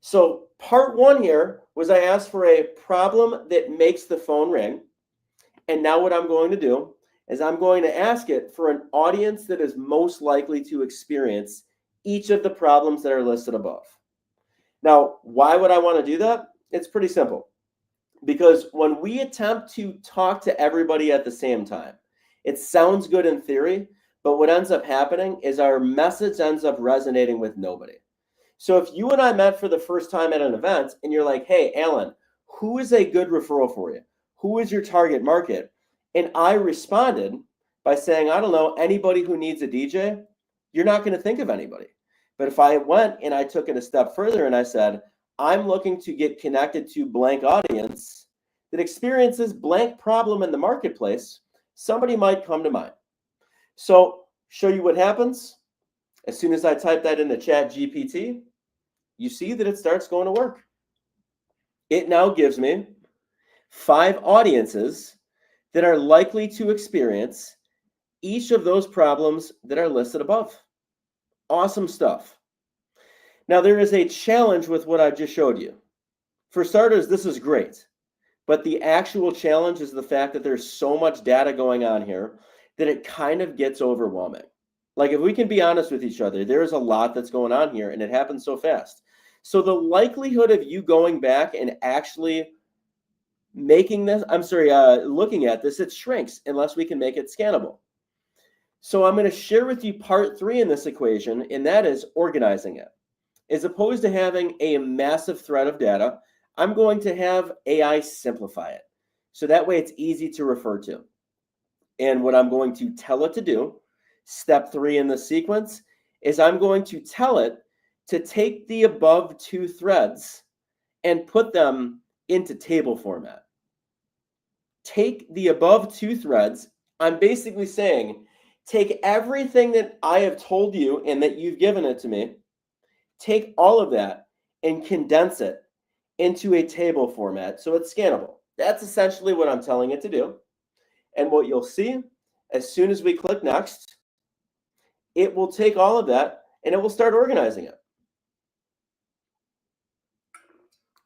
Speaker 2: So part 1 here was I asked for a problem that makes the phone ring. And now what I'm going to do is I'm going to ask it for an audience that is most likely to experience each of the problems that are listed above. Now, why would I want to do that? It's pretty simple. Because when we attempt to talk to everybody at the same time, it sounds good in theory, but what ends up happening is our message ends up resonating with nobody. So if you and I met for the first time at an event and you're like, hey, Alan, who is a good referral for you? Who is your target market? And I responded by saying, I don't know, anybody who needs a DJ, you're not going to think of anybody. But if I went and I took it a step further and I said, I'm looking to get connected to blank audience that experiences blank problem in the marketplace, somebody might come to mind. So show you what happens. As soon as I type that into ChatGPT, you see that it starts going to work. It now gives me 5 audiences that are likely to experience each of those problems that are listed above. Awesome stuff. Now, there is a challenge with what I just showed you. For starters, this is great. But the actual challenge is the fact that there's so much data going on here that it kind of gets overwhelming. Like, if we can be honest with each other, there is a lot that's going on here, and it happens so fast. So the likelihood of you going back and actually looking at this, it shrinks unless we can make it scannable. So I'm going to share with you part 3 in this equation, and that is organizing it. As opposed to having a massive thread of data, I'm going to have AI simplify it. So that way it's easy to refer to. And what I'm going to tell it to do, step 3 in the sequence, is I'm going to tell it to take the above 2 threads and put them into table format. Take the above 2 threads. I'm basically saying, take everything that I have told you and that you've given it to me, take all of that and condense it into a table format so it's scannable. That's essentially what I'm telling it to do. And what you'll see, as soon as we click next, it will take all of that and it will start organizing it.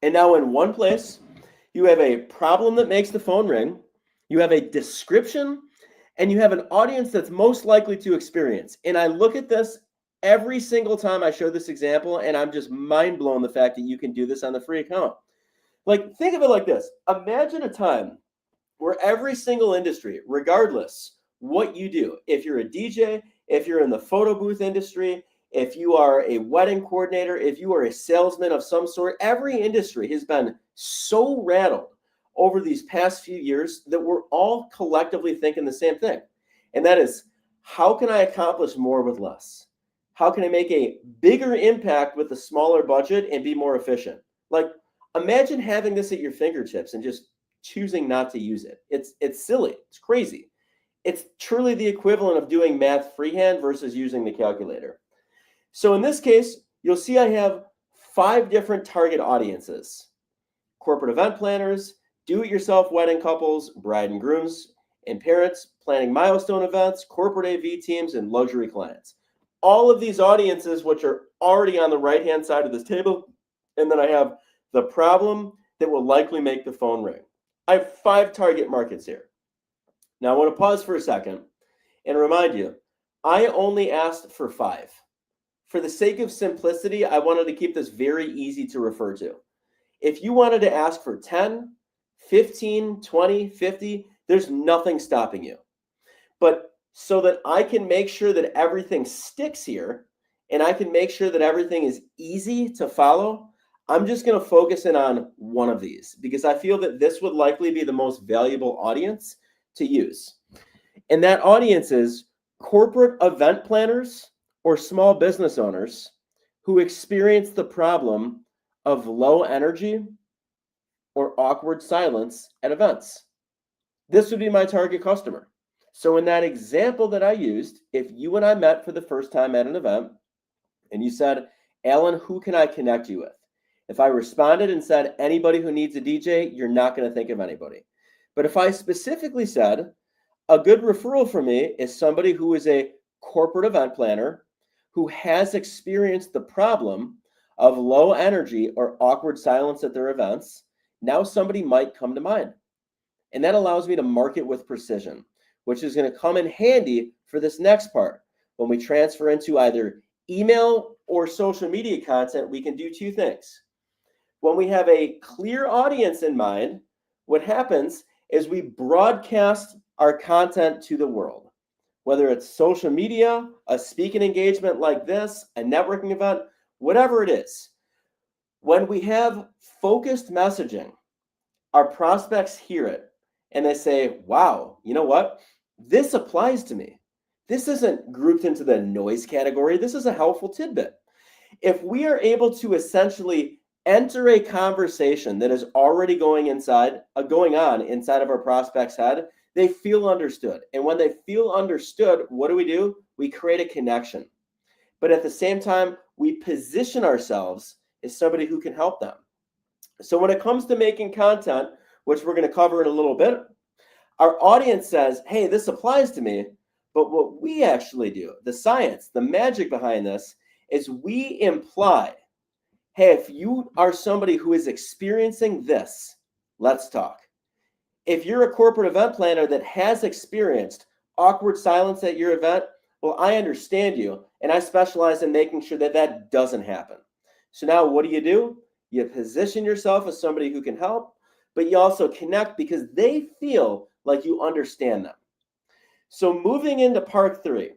Speaker 2: And now in one place, you have a problem that makes the phone ring, you have a description, and you have an audience that's most likely to experience. And I look at this every single time I show this example, and I'm just mind blown the fact that you can do this on the free account. Like, think of it like this. Imagine a time where every single industry, regardless what you do, if you're a DJ, if you're in the photo booth industry, if you are a wedding coordinator, if you are a salesman of some sort, every industry has been so rattled over these past few years that we're all collectively thinking the same thing. And that is, how can I accomplish more with less? How can I make a bigger impact with a smaller budget and be more efficient? Like, imagine having this at your fingertips and just choosing not to use it. It's silly. It's crazy. It's truly the equivalent of doing math freehand versus using the calculator. So in this case, you'll see I have 5 different target audiences: corporate event planners, do-it-yourself wedding couples, bride and grooms, and parents planning milestone events, corporate AV teams, and luxury clients. All of these audiences, which are already on the right-hand side of this table, and then I have the problem that will likely make the phone ring. I have 5 target markets here. Now I want to pause for a second and remind you, I only asked for 5. For the sake of simplicity, I wanted to keep this very easy to refer to. If you wanted to ask for 10, 15, 20, 50, there's nothing stopping you. But so that I can make sure that everything sticks here and I can make sure that everything is easy to follow, I'm just going to focus in on one of these because I feel that this would likely be the most valuable audience to use. And that audience is corporate event planners or small business owners who experience the problem of low energy or awkward silence at events. This would be my target customer. So in that example that I used, if you and I met for the first time at an event and you said, Alan, who can I connect you with? If I responded and said anybody who needs a DJ, you're not going to think of anybody. But if I specifically said a good referral for me is somebody who is a corporate event planner who has experienced the problem of low energy or awkward silence at their events, now somebody might come to mind. And that allows me to market with precision, which is going to come in handy for this next part. When we transfer into either email or social media content, we can do 2 things. When we have a clear audience in mind, what happens is we broadcast our content to the world. Whether it's social media, a speaking engagement like this, a networking event, whatever it is. When we have focused messaging, our prospects hear it and they say, wow, you know what? This applies to me. This isn't grouped into the noise category. This is a helpful tidbit. If we are able to essentially enter a conversation that is already going on inside of our prospect's head, they feel understood. And when they feel understood, what do? We create a connection. But at the same time, we position ourselves as somebody who can help them. So when it comes to making content, which we're going to cover in a little bit, our audience says, hey, this applies to me. But what we actually do, the science, the magic behind this, is we imply, hey, if you are somebody who is experiencing this, let's talk. If you're a corporate event planner that has experienced awkward silence at your event, well, I understand you, and I specialize in making sure that that doesn't happen. So now what do? You position yourself as somebody who can help, but you also connect because they feel like you understand them. So moving into part 3,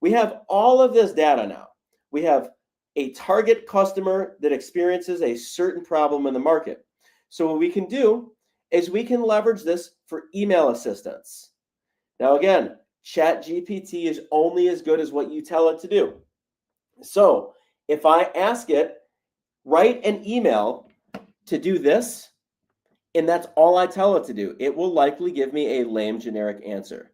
Speaker 2: we have all of this data now. We have a target customer that experiences a certain problem in the market. So what we can do is we can leverage this for email assistance. Now again, ChatGPT is only as good as what you tell it to do. So if I ask it, write an email to do this, and that's all I tell it to do, it will likely give me a lame generic answer.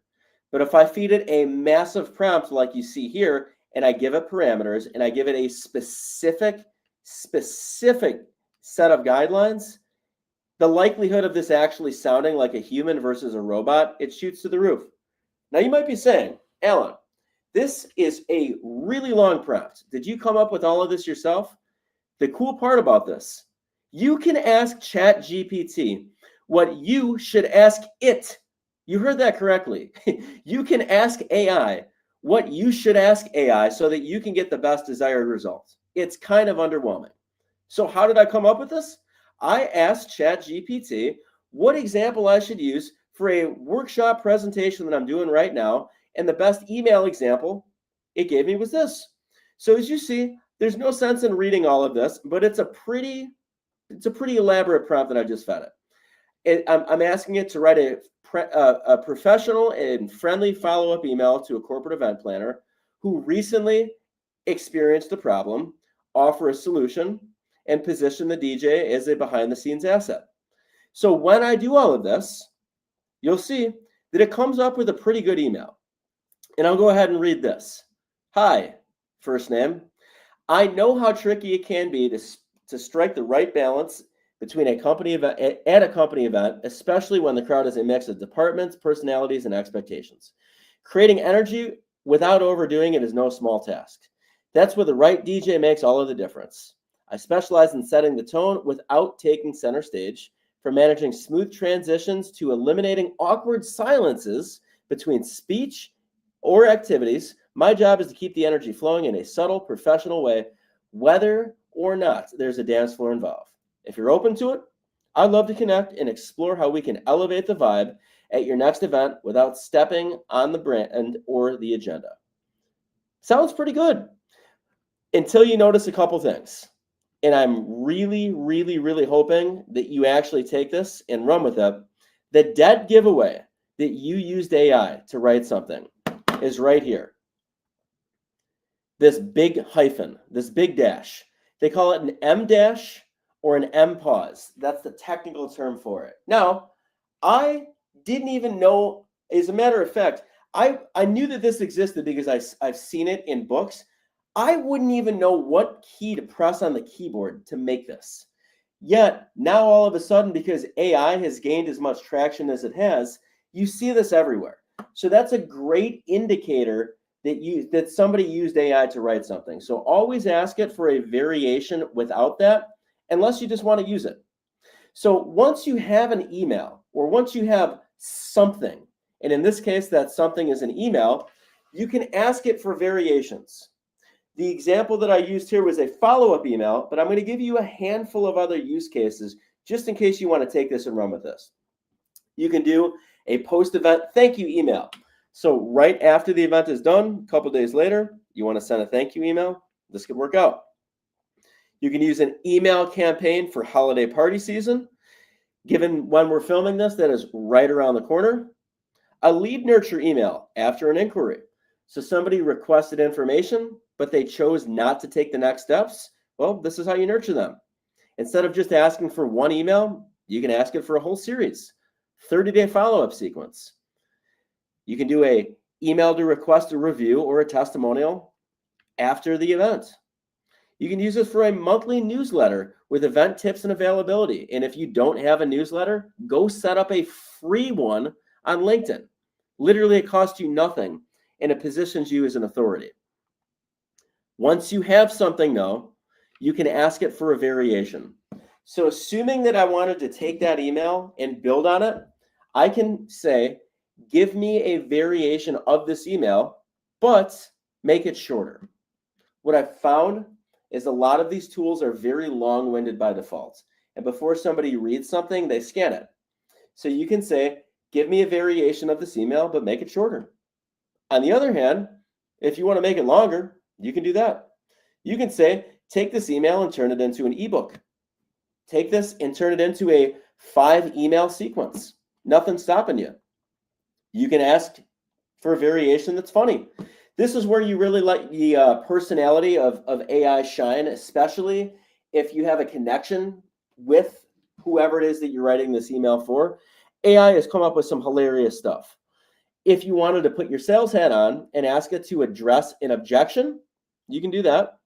Speaker 2: But if I feed it a massive prompt like you see here, and I give it parameters, and I give it a specific set of guidelines, the likelihood of this actually sounding like a human versus a robot, it shoots to the roof. Now you might be saying, Alan, this is a really long prompt. Did you come up with all of this yourself? The cool part about this, you can ask ChatGPT what you should ask it. You heard that correctly. You can ask AI what you should ask AI so that you can get the best desired results. It's kind of underwhelming. So how did I come up with this? I asked ChatGPT what example I should use for a workshop presentation that I'm doing right now, and the best email example it gave me was this. So as you see, there's no sense in reading all of this, but it's a pretty elaborate prompt that I just fed it. I'm asking it to write a professional and friendly follow-up email to a corporate event planner who recently experienced a problem, offer a solution, and position the DJ as a behind-the-scenes asset. So when I do all of this, you'll see that it comes up with a pretty good email. And I'll go ahead and read this. Hi, first name. I know how tricky it can be to strike the right balance between a company event at a company event, especially when the crowd is a mix of departments, personalities, and expectations. Creating energy without overdoing it is no small task. That's where the right DJ makes all of the difference. I specialize in setting the tone without taking center stage, from managing smooth transitions to eliminating awkward silences between speech or activities. My job is to keep the energy flowing in a subtle, professional way, whether or not there's a dance floor involved. If you're open to it, I'd love to connect and explore how we can elevate the vibe at your next event without stepping on the brand or the agenda. Sounds pretty good until you notice a couple things. And I'm really, really, really hoping that you actually take this and run with it. The dead giveaway that you used AI to write something is right here. This big hyphen, this big dash. They call it an M dash or an M pause. That's the technical term for it. Now, I didn't even know, as a matter of fact, I knew that this existed because I've seen it in books. I wouldn't even know what key to press on the keyboard to make this. Yet, now all of a sudden, because AI has gained as much traction as it has, you see this everywhere. So that's a great indicator that somebody used AI to write something. So always ask it for a variation without that, unless you just want to use it. So once you have an email, or once you have something, and in this case, that something is an email, you can ask it for variations. The example that I used here was a follow-up email, but I'm going to give you a handful of other use cases just in case you want to take this and run with this. You can do a post-event thank you email. So right after the event is done, a couple days later, you want to send a thank you email. This could work out. You can use an email campaign for holiday party season. Given when we're filming this, that is right around the corner. A lead nurture email after an inquiry. So somebody requested information, but they chose not to take the next steps. Well, this is how you nurture them. Instead of just asking for one email, you can ask it for a whole series. 30-day follow-up sequence. You can do a email to request a review or a testimonial after the event. You can use this for a monthly newsletter with event tips and availability. And if you don't have a newsletter, go set up a free one on LinkedIn. Literally, it costs you nothing, and it positions you as an authority. Once you have something, though, you can ask it for a variation. So assuming that I wanted to take that email and build on it, I can say, give me a variation of this email, but make it shorter. What I've found is a lot of these tools are very long-winded by default. And before somebody reads something, they scan it. So you can say, give me a variation of this email, but make it shorter. On the other hand, if you want to make it longer, you can do that. You can say, take this email and turn it into an ebook. Take this and turn it into a 5-email sequence. Nothing's stopping you. You can ask for a variation that's funny. This is where you really let the personality of AI shine, especially if you have a connection with whoever it is that you're writing this email for. AI has come up with some hilarious stuff. If you wanted to put your sales hat on and ask it to address an objection, you can do that.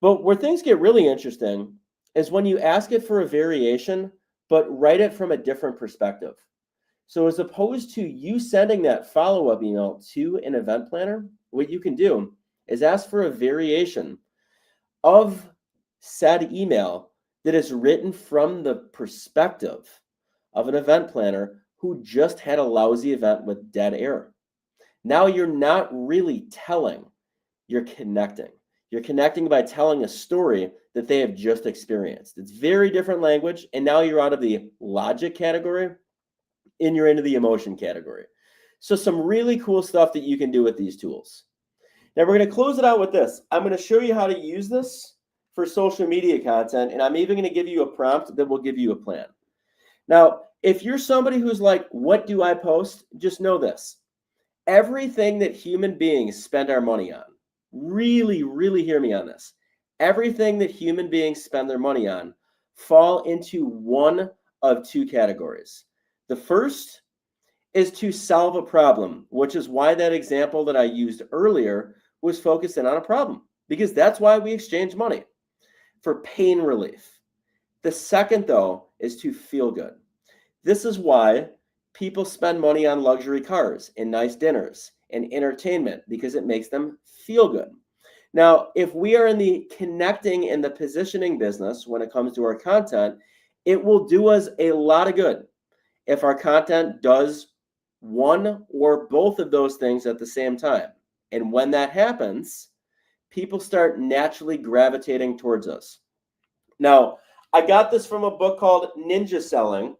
Speaker 2: But where things get really interesting is when you ask it for a variation, but write it from a different perspective. So as opposed to you sending that follow-up email to an event planner, what you can do is ask for a variation of said email that is written from the perspective of an event planner who just had a lousy event with dead air. Now you're not really telling, you're connecting. You're connecting by telling a story that they have just experienced. It's very different language, and now you're out of the logic category and you're into the emotion category. So some really cool stuff that you can do with these tools. Now we're going to close it out with this. I'm going to show you how to use this for social media content, and I'm even going to give you a prompt that will give you a plan. Now, if you're somebody who's like, what do I post? Just know this. Everything that human beings spend our money on, really, really hear me on this. Everything that human beings spend their money on fall into one of two categories. The first is to solve a problem, which is why that example that I used earlier was focused in on a problem, because that's why we exchange money for pain relief. The second, though, is to feel good. This is why people spend money on luxury cars and nice dinners and entertainment, because it makes them feel good. Now, if we are in the connecting and the positioning business when it comes to our content, it will do us a lot of good if our content does one or both of those things at the same time. And when that happens, people start naturally gravitating towards us. Now, I got this from a book called Ninja Selling,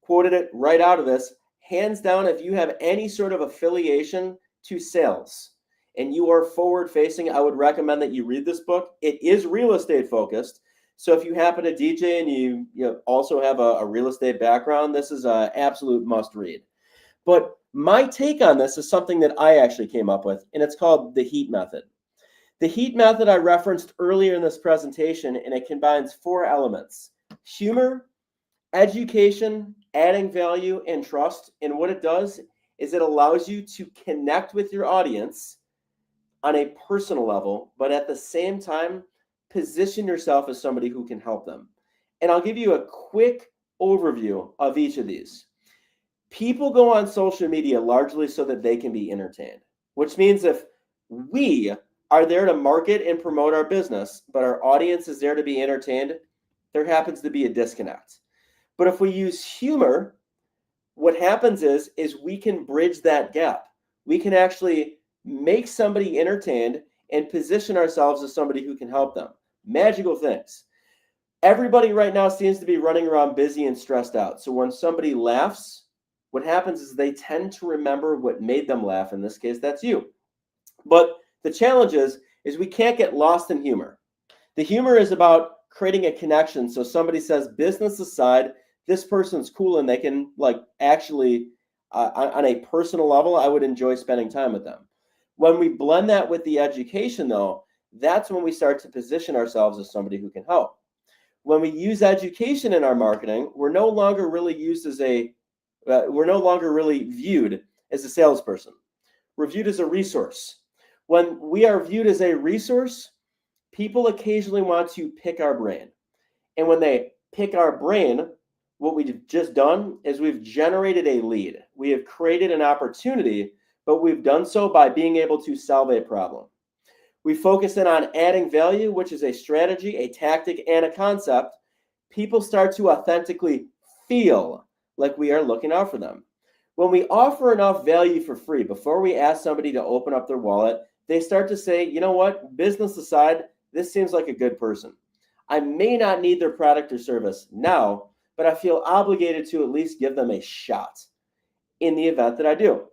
Speaker 2: quoted it right out of this. Hands down, if you have any sort of affiliation to sales and you are forward facing, I would recommend that you read this book. It is real estate focused. So if you happen to DJ and you also have a real estate background, this is an absolute must read. But my take on this is something that I actually came up with, and it's called the HEAT method. The HEAT method I referenced earlier in this presentation, and it combines 4 elements: humor, education, adding value, and trust. And what it does is it allows you to connect with your audience on a personal level, but at the same time, position yourself as somebody who can help them. And I'll give you a quick overview of each of these. People go on social media largely so that they can be entertained, which means if we are there to market and promote our business, but our audience is there to be entertained, there happens to be a disconnect. But if we use humor, what happens is we can bridge that gap. We can actually make somebody entertained and position ourselves as somebody who can help them. Magical things. Everybody right now seems to be running around busy and stressed out. So when somebody laughs, what happens is they tend to remember what made them laugh. In this case, that's you. But the challenge is we can't get lost in humor. The humor is about creating a connection. So somebody says, business aside, this person's cool, and they can actually, on a personal level, I would enjoy spending time with them. When we blend that with the education, though, that's when we start to position ourselves as somebody who can help. When we use education in our marketing, we're no longer really viewed as a salesperson. We're viewed as a resource. When we are viewed as a resource, people occasionally want to pick our brain. And when they pick our brain, what we've just done is we've generated a lead. We have created an opportunity, but we've done so by being able to solve a problem. We focus in on adding value, which is a strategy, a tactic, and a concept. People start to authentically feel like we are looking out for them. When we offer enough value for free, before we ask somebody to open up their wallet, they start to say, you know what, business aside, this seems like a good person. I may not need their product or service now, but I feel obligated to at least give them a shot in the event that I do.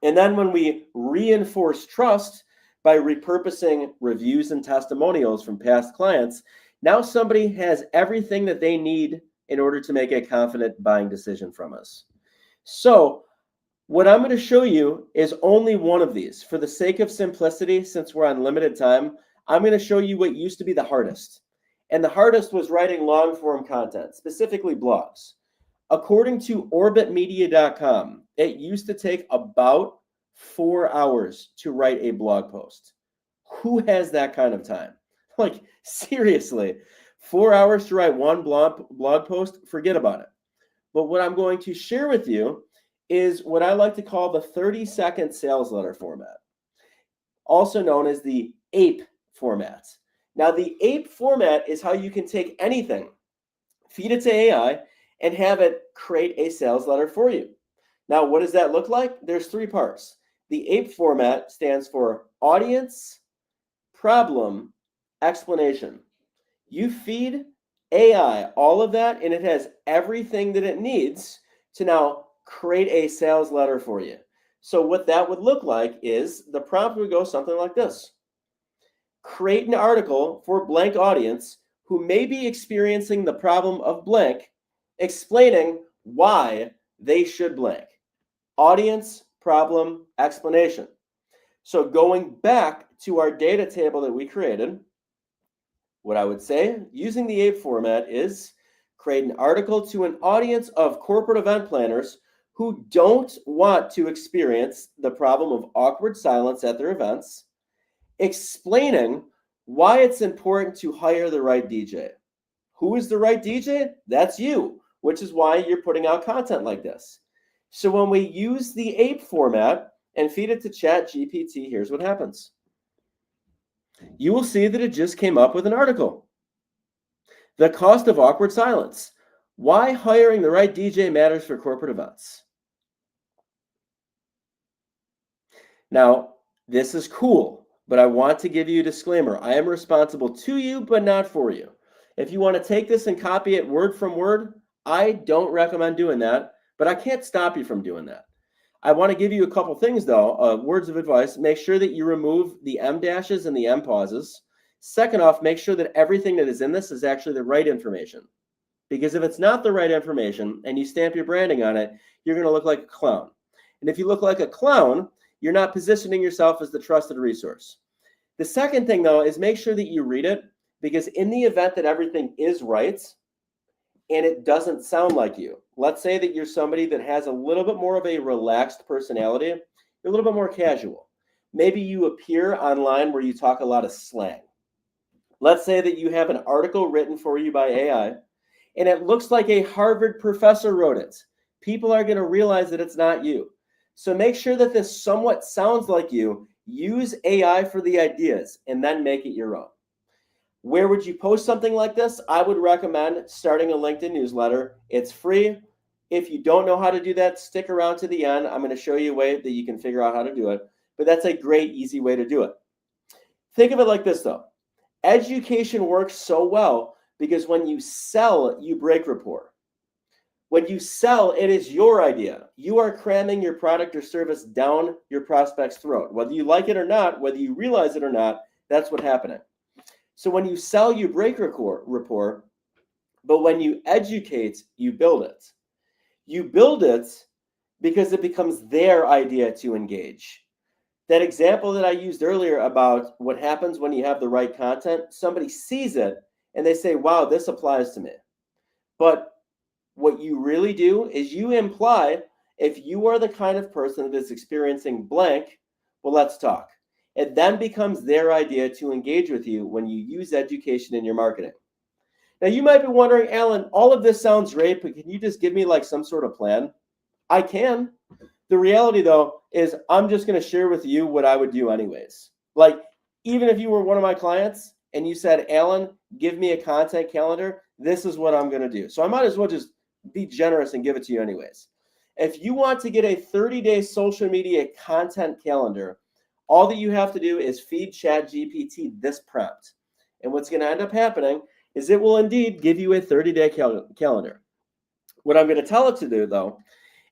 Speaker 2: And then when we reinforce trust by repurposing reviews and testimonials from past clients, now somebody has everything that they need in order to make a confident buying decision from us. So what I'm going to show you is only one of these. For the sake of simplicity, since we're on limited time, I'm going to show you what used to be the hardest. And the hardest was writing long-form content, specifically blogs. According to orbitmedia.com, it used to take about 4 hours to write a blog post. Who has that kind of time? Like, seriously, 4 hours to write one blog post? Forget about it. But what I'm going to share with you is what I like to call the 30-second sales letter format, also known as the APE format. Now, the APE format is how you can take anything, feed it to AI, and have it create a sales letter for you. Now, what does that look like? There's 3 parts. The APE format stands for audience, problem, explanation. You feed AI all of that, and it has everything that it needs to now create a sales letter for you. So what that would look like is the prompt would go something like this. Create an article for blank audience who may be experiencing the problem of blank, explaining why they should blank. Audience, problem, explanation. So going back to our data table that we created, what I would say using the APE format is create an article to an audience of corporate event planners who don't want to experience the problem of awkward silence at their events, explaining why it's important to hire the right DJ. Who is the right DJ? That's you, which is why you're putting out content like this. So when we use the ape format and feed it to ChatGPT, here's what happens. You will see that it just came up with an article. The cost of awkward silence. Why hiring the right DJ matters for corporate events. Now, this is cool, but I want to give you a disclaimer. I am responsible to you, but not for you. If you want to take this and copy it word from word, I don't recommend doing that, but I can't stop you from doing that. I want to give you a couple things, though, words of advice. Make sure that you remove the M dashes and the M pauses. Second off, make sure that everything that is in this is actually the right information. Because if it's not the right information and you stamp your branding on it, you're going to look like a clown. And if you look like a clown, you're not positioning yourself as the trusted resource. The second thing, though, is make sure that you read it, because in the event that everything is right and it doesn't sound like you, let's say that you're somebody that has a little bit more of a relaxed personality, you're a little bit more casual. Maybe you appear online where you talk a lot of slang. Let's say that you have an article written for you by AI, and it looks like a Harvard professor wrote it. People are going to realize that it's not you. So make sure that this somewhat sounds like you. Use AI for the ideas and then make it your own. Where would you post something like this? I would recommend starting a LinkedIn newsletter. It's free. If you don't know how to do that, stick around to the end. I'm going to show you a way that you can figure out how to do it. But that's a great, easy way to do it. Think of it like this, though. Education works so well because when you sell, you break rapport. When you sell, it is your idea. You are cramming your product or service down your prospect's throat. Whether you like it or not, whether you realize it or not, that's what's happening. So when you sell, you break rapport, but when you educate, you build it. You build it because it becomes their idea to engage. That example that I used earlier about what happens when you have the right content, somebody sees it and they say, wow, this applies to me. But what you really do is you imply, if you are the kind of person that is experiencing blank, well, let's talk. It then becomes their idea to engage with you when you use education in your marketing. Now, you might be wondering, Alan, all of this sounds great, but can you just give me like some sort of plan? I can. The reality, though, is I'm just going to share with you what I would do anyways. Like, even if you were one of my clients and you said, Alan, give me a content calendar, this is what I'm going to do. So I might as well just be generous and give it to you anyways. If you want to get a 30-day social media content calendar, all that you have to do is feed ChatGPT this prompt. And what's going to end up happening is it will indeed give you a 30-day calendar. What I'm going to tell it to do, though,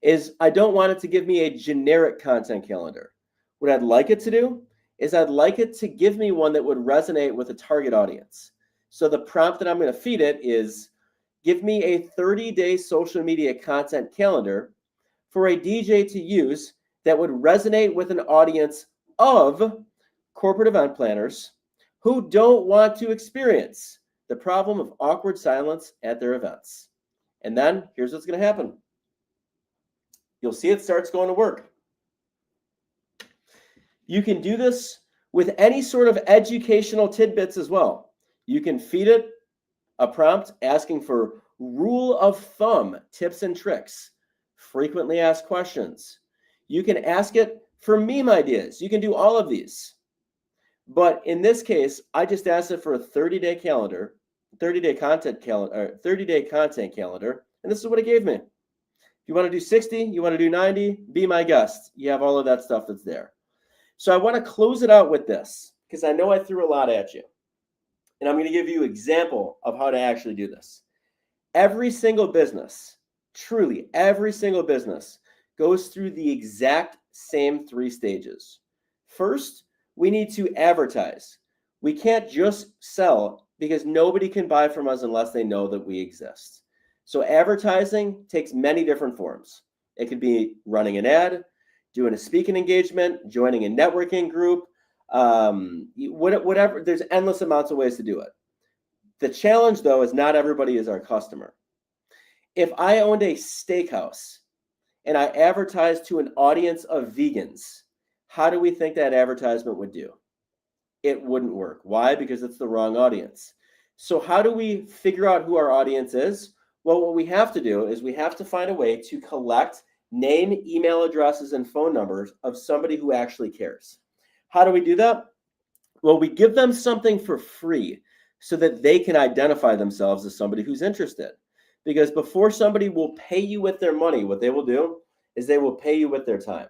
Speaker 2: is I don't want it to give me a generic content calendar. What I'd like it to do is I'd like it to give me one that would resonate with a target audience. So the prompt that I'm going to feed it is, give me a 30-day social media content calendar for a DJ to use that would resonate with an audience of corporate event planners who don't want to experience the problem of awkward silence at their events. And then here's what's going to happen. You'll see it starts going to work. You can do this with any sort of educational tidbits as well. You can feed it a prompt asking for rule of thumb tips and tricks, frequently asked questions. You can ask it for meme ideas. You can do all of these. But in this case, I just asked it for a 30-day calendar, 30-day content calendar, 30-day content calendar, and this is what it gave me. If you want to do 60, you want to do 90, be my guest. You have all of that stuff that's there. So I want to close it out with this because I know I threw a lot at you. And I'm going to give you an example of how to actually do this. Every single business, truly every single business, goes through the exact same 3 stages. First, we need to advertise. We can't just sell because nobody can buy from us unless they know that we exist. So advertising takes many different forms. It could be running an ad, doing a speaking engagement, joining a networking group, whatever. There's endless amounts of ways to do it. The challenge, though, is not everybody is our customer. If I owned a steakhouse and I advertised to an audience of vegans, how do we think that advertisement would do? It wouldn't work. Why? Because it's the wrong audience. So how do we figure out who our audience is? Well, what we have to do is we have to find a way to collect name, email addresses, and phone numbers of somebody who actually cares. How do we do that? Well, we give them something for free so that they can identify themselves as somebody who's interested. Because before somebody will pay you with their money, what they will do is they will pay you with their time.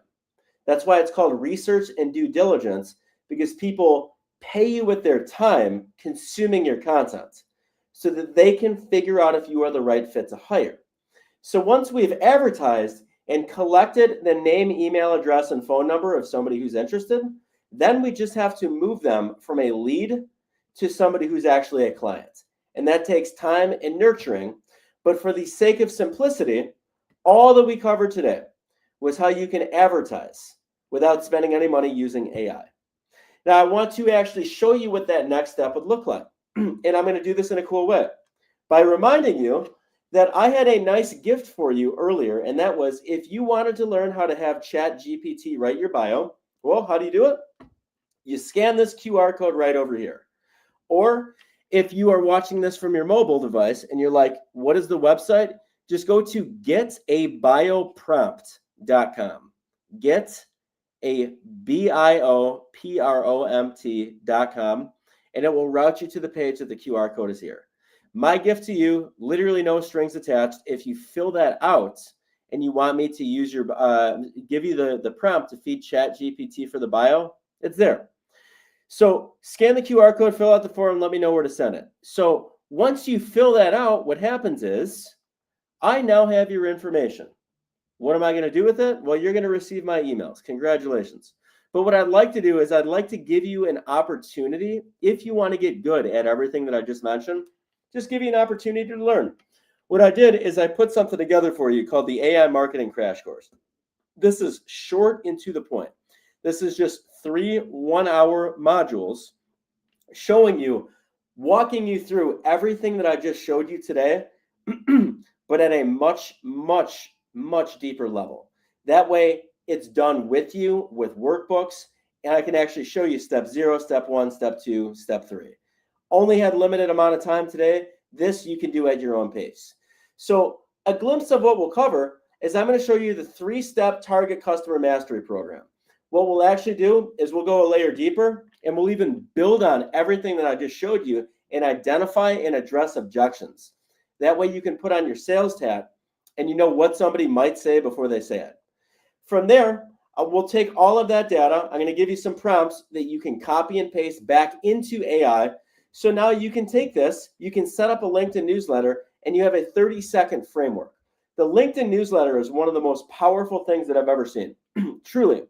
Speaker 2: That's why it's called research and due diligence, because people pay you with their time consuming your content so that they can figure out if you are the right fit to hire. So once we've advertised and collected the name, email address, and phone number of somebody who's interested, then we just have to move them from a lead to somebody who's actually a client. And that takes time and nurturing. But for the sake of simplicity, all that we covered today was how you can advertise without spending any money using AI. Now, I want to actually show you what that next step would look like. And I'm going to do this in a cool way by reminding you that I had a nice gift for you earlier, and that was if you wanted to learn how to have ChatGPT write your bio, well, how do you do it? You scan this QR code right over here. Or if you are watching this from your mobile device and you're like, what is the website? Just go to getabioprompt.com. getabioprompt.com, and it will route you to the page that the QR code is here. My gift to you, literally no strings attached. If you fill that out and you want me to use your give you the prompt to feed ChatGPT for the bio, it's there. So scan the QR code, fill out the form, let me know where to send it. So once you fill that out, what happens is I now have your information. What am I going to do with it? Well, you're going to receive my emails. Congratulations. But what I'd like to do is I'd like to give you an opportunity, if you want to get good at everything that I just mentioned, just give you an opportunity to learn. What I did is I put something together for you called the AI Marketing Crash Course. This is short and to the point. This is just 3 one-hour modules showing you, walking you through everything that I just showed you today, but at a much, much, much deeper level. That way, it's done with you with workbooks, and I can actually show you step 0, step 1, step 2, step 3. Only had limited amount of time today. This you can do at your own pace. So a glimpse of what we'll cover is I'm going to show you the 3-step target customer mastery program. What we'll actually do is we'll go a layer deeper, and we'll even build on everything that I just showed you and identify and address objections. That way you can put on your sales hat and you know what somebody might say before they say it. From there, we'll take all of that data. I'm going to give you some prompts that you can copy and paste back into AI. So now you can take this, you can set up a LinkedIn newsletter, and you have a 30-second framework. The LinkedIn newsletter is one of the most powerful things that I've ever seen. Truly.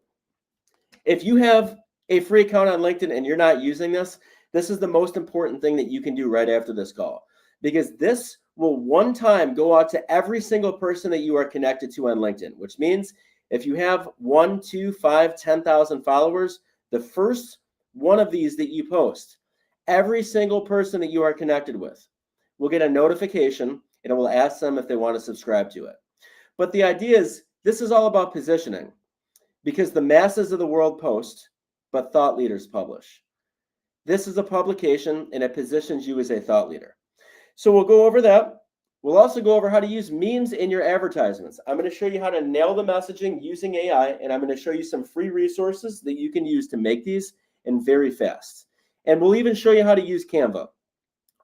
Speaker 2: If you have a free account on LinkedIn and you're not using this, this is the most important thing that you can do right after this call, because this will one time go out to every single person that you are connected to on LinkedIn, which means if you have 1, 2, 5, 10,000 followers, the first one of these that you post, every single person that you are connected with will get a notification, and it will ask them if they want to subscribe to it. But the idea is this is all about positioning, because the masses of the world post, but thought leaders publish. This is a publication, and it positions you as a thought leader. So we'll go over that. We'll also go over how to use memes in your advertisements. I'm going to show you how to nail the messaging using AI, and I'm going to show you some free resources that you can use to make these, and very fast. And we'll even show you how to use Canva.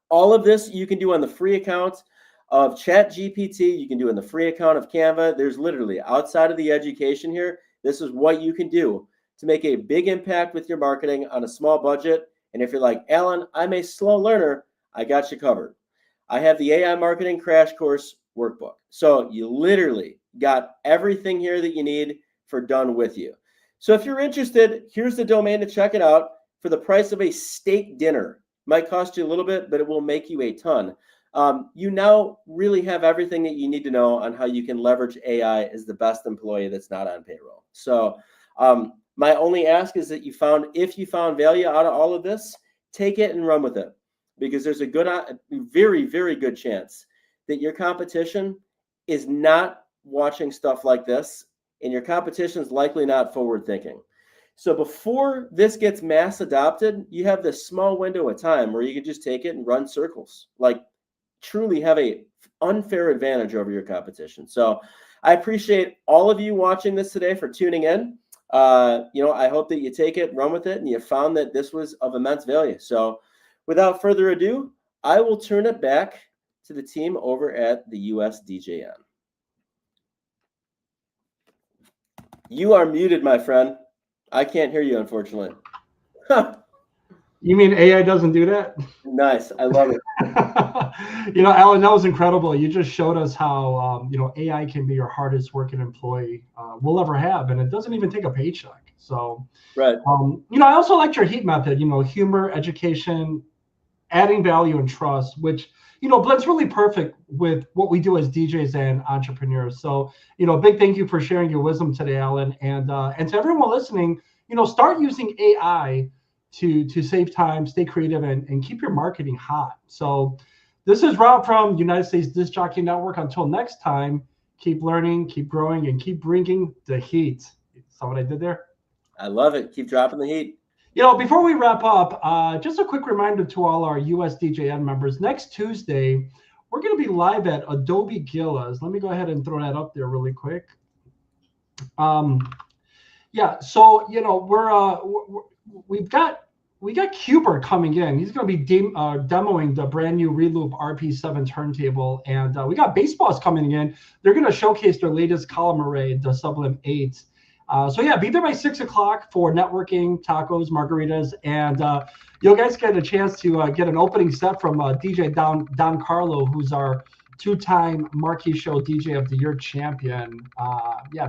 Speaker 2: All of this you can do on the free account of ChatGPT. You can do in the free account of Canva. There's literally, outside of the education here, this is what you can do to make a big impact with your marketing on a small budget. And if you're like, Alan, I'm a slow learner, I got you covered. I have the AI Marketing Crash Course workbook. So you literally got everything here that you need for done with you. So if you're interested, here's the domain to check it out for the price of a steak dinner. Might cost you a little bit, but it will make you a ton. You now really have everything that you need to know on how you can leverage AI as the best employee that's not on payroll. So my only ask is that if you found value out of all of this, take it and run with it, because there's a very, very good chance that your competition is not watching stuff like this, and your competition is likely not forward thinking. So before this gets mass adopted, you have this small window of time where you can just take it and run circles, like truly have a unfair advantage over your competition. So I appreciate all of you watching this today for tuning in. I hope that you take it, run with it, and you found that this was of immense value. So without further ado, I will turn it back to the team over at the USDJN. You are muted, my friend. I can't hear you, unfortunately.
Speaker 1: You mean AI doesn't do that?
Speaker 2: Nice. I love it.
Speaker 1: Alan, that was incredible. You just showed us how, AI can be your hardest working employee we'll ever have, and it doesn't even take a paycheck. So,
Speaker 2: right.
Speaker 1: I also liked your HEAT method, humor, education, adding value and trust, which, blends really perfect with what we do as DJs and entrepreneurs. So, big thank you for sharing your wisdom today, Alan. And to everyone listening, start using AI to save time, stay creative, and keep your marketing hot. So this is Rob from United States Disc Jockey Network. Until next time, keep learning, keep growing, and keep bringing the heat. Saw what I did there?
Speaker 2: I love it. Keep dropping the heat.
Speaker 1: Before we wrap up, just a quick reminder to all our USDJN members. Next Tuesday, we're going to be live at Adobe Gillas. Let me go ahead and throw that up there really quick. So we got Cuber coming in. He's going to be demoing the brand new Reloop RP7 turntable, and we got Baseballs coming in. They're going to showcase their latest column array, the Sublime 8. Be there by 6 o'clock for networking, tacos, margaritas, and you guys get a chance to get an opening set from DJ Don Carlo, who's our two-time Marquee Show DJ of the Year champion.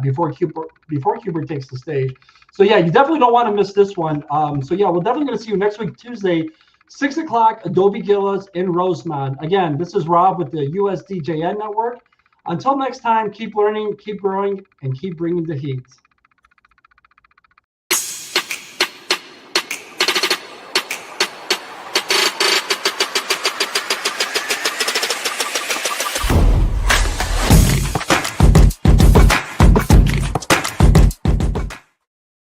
Speaker 1: Before Cuber takes the stage. So you definitely don't want to miss this one. We're definitely going to see you next week, Tuesday, 6 o'clock, Adobe Gillas in Rosemont. Again, this is Rob with the USDJN Network. Until next time, keep learning, keep growing, and keep bringing the heat.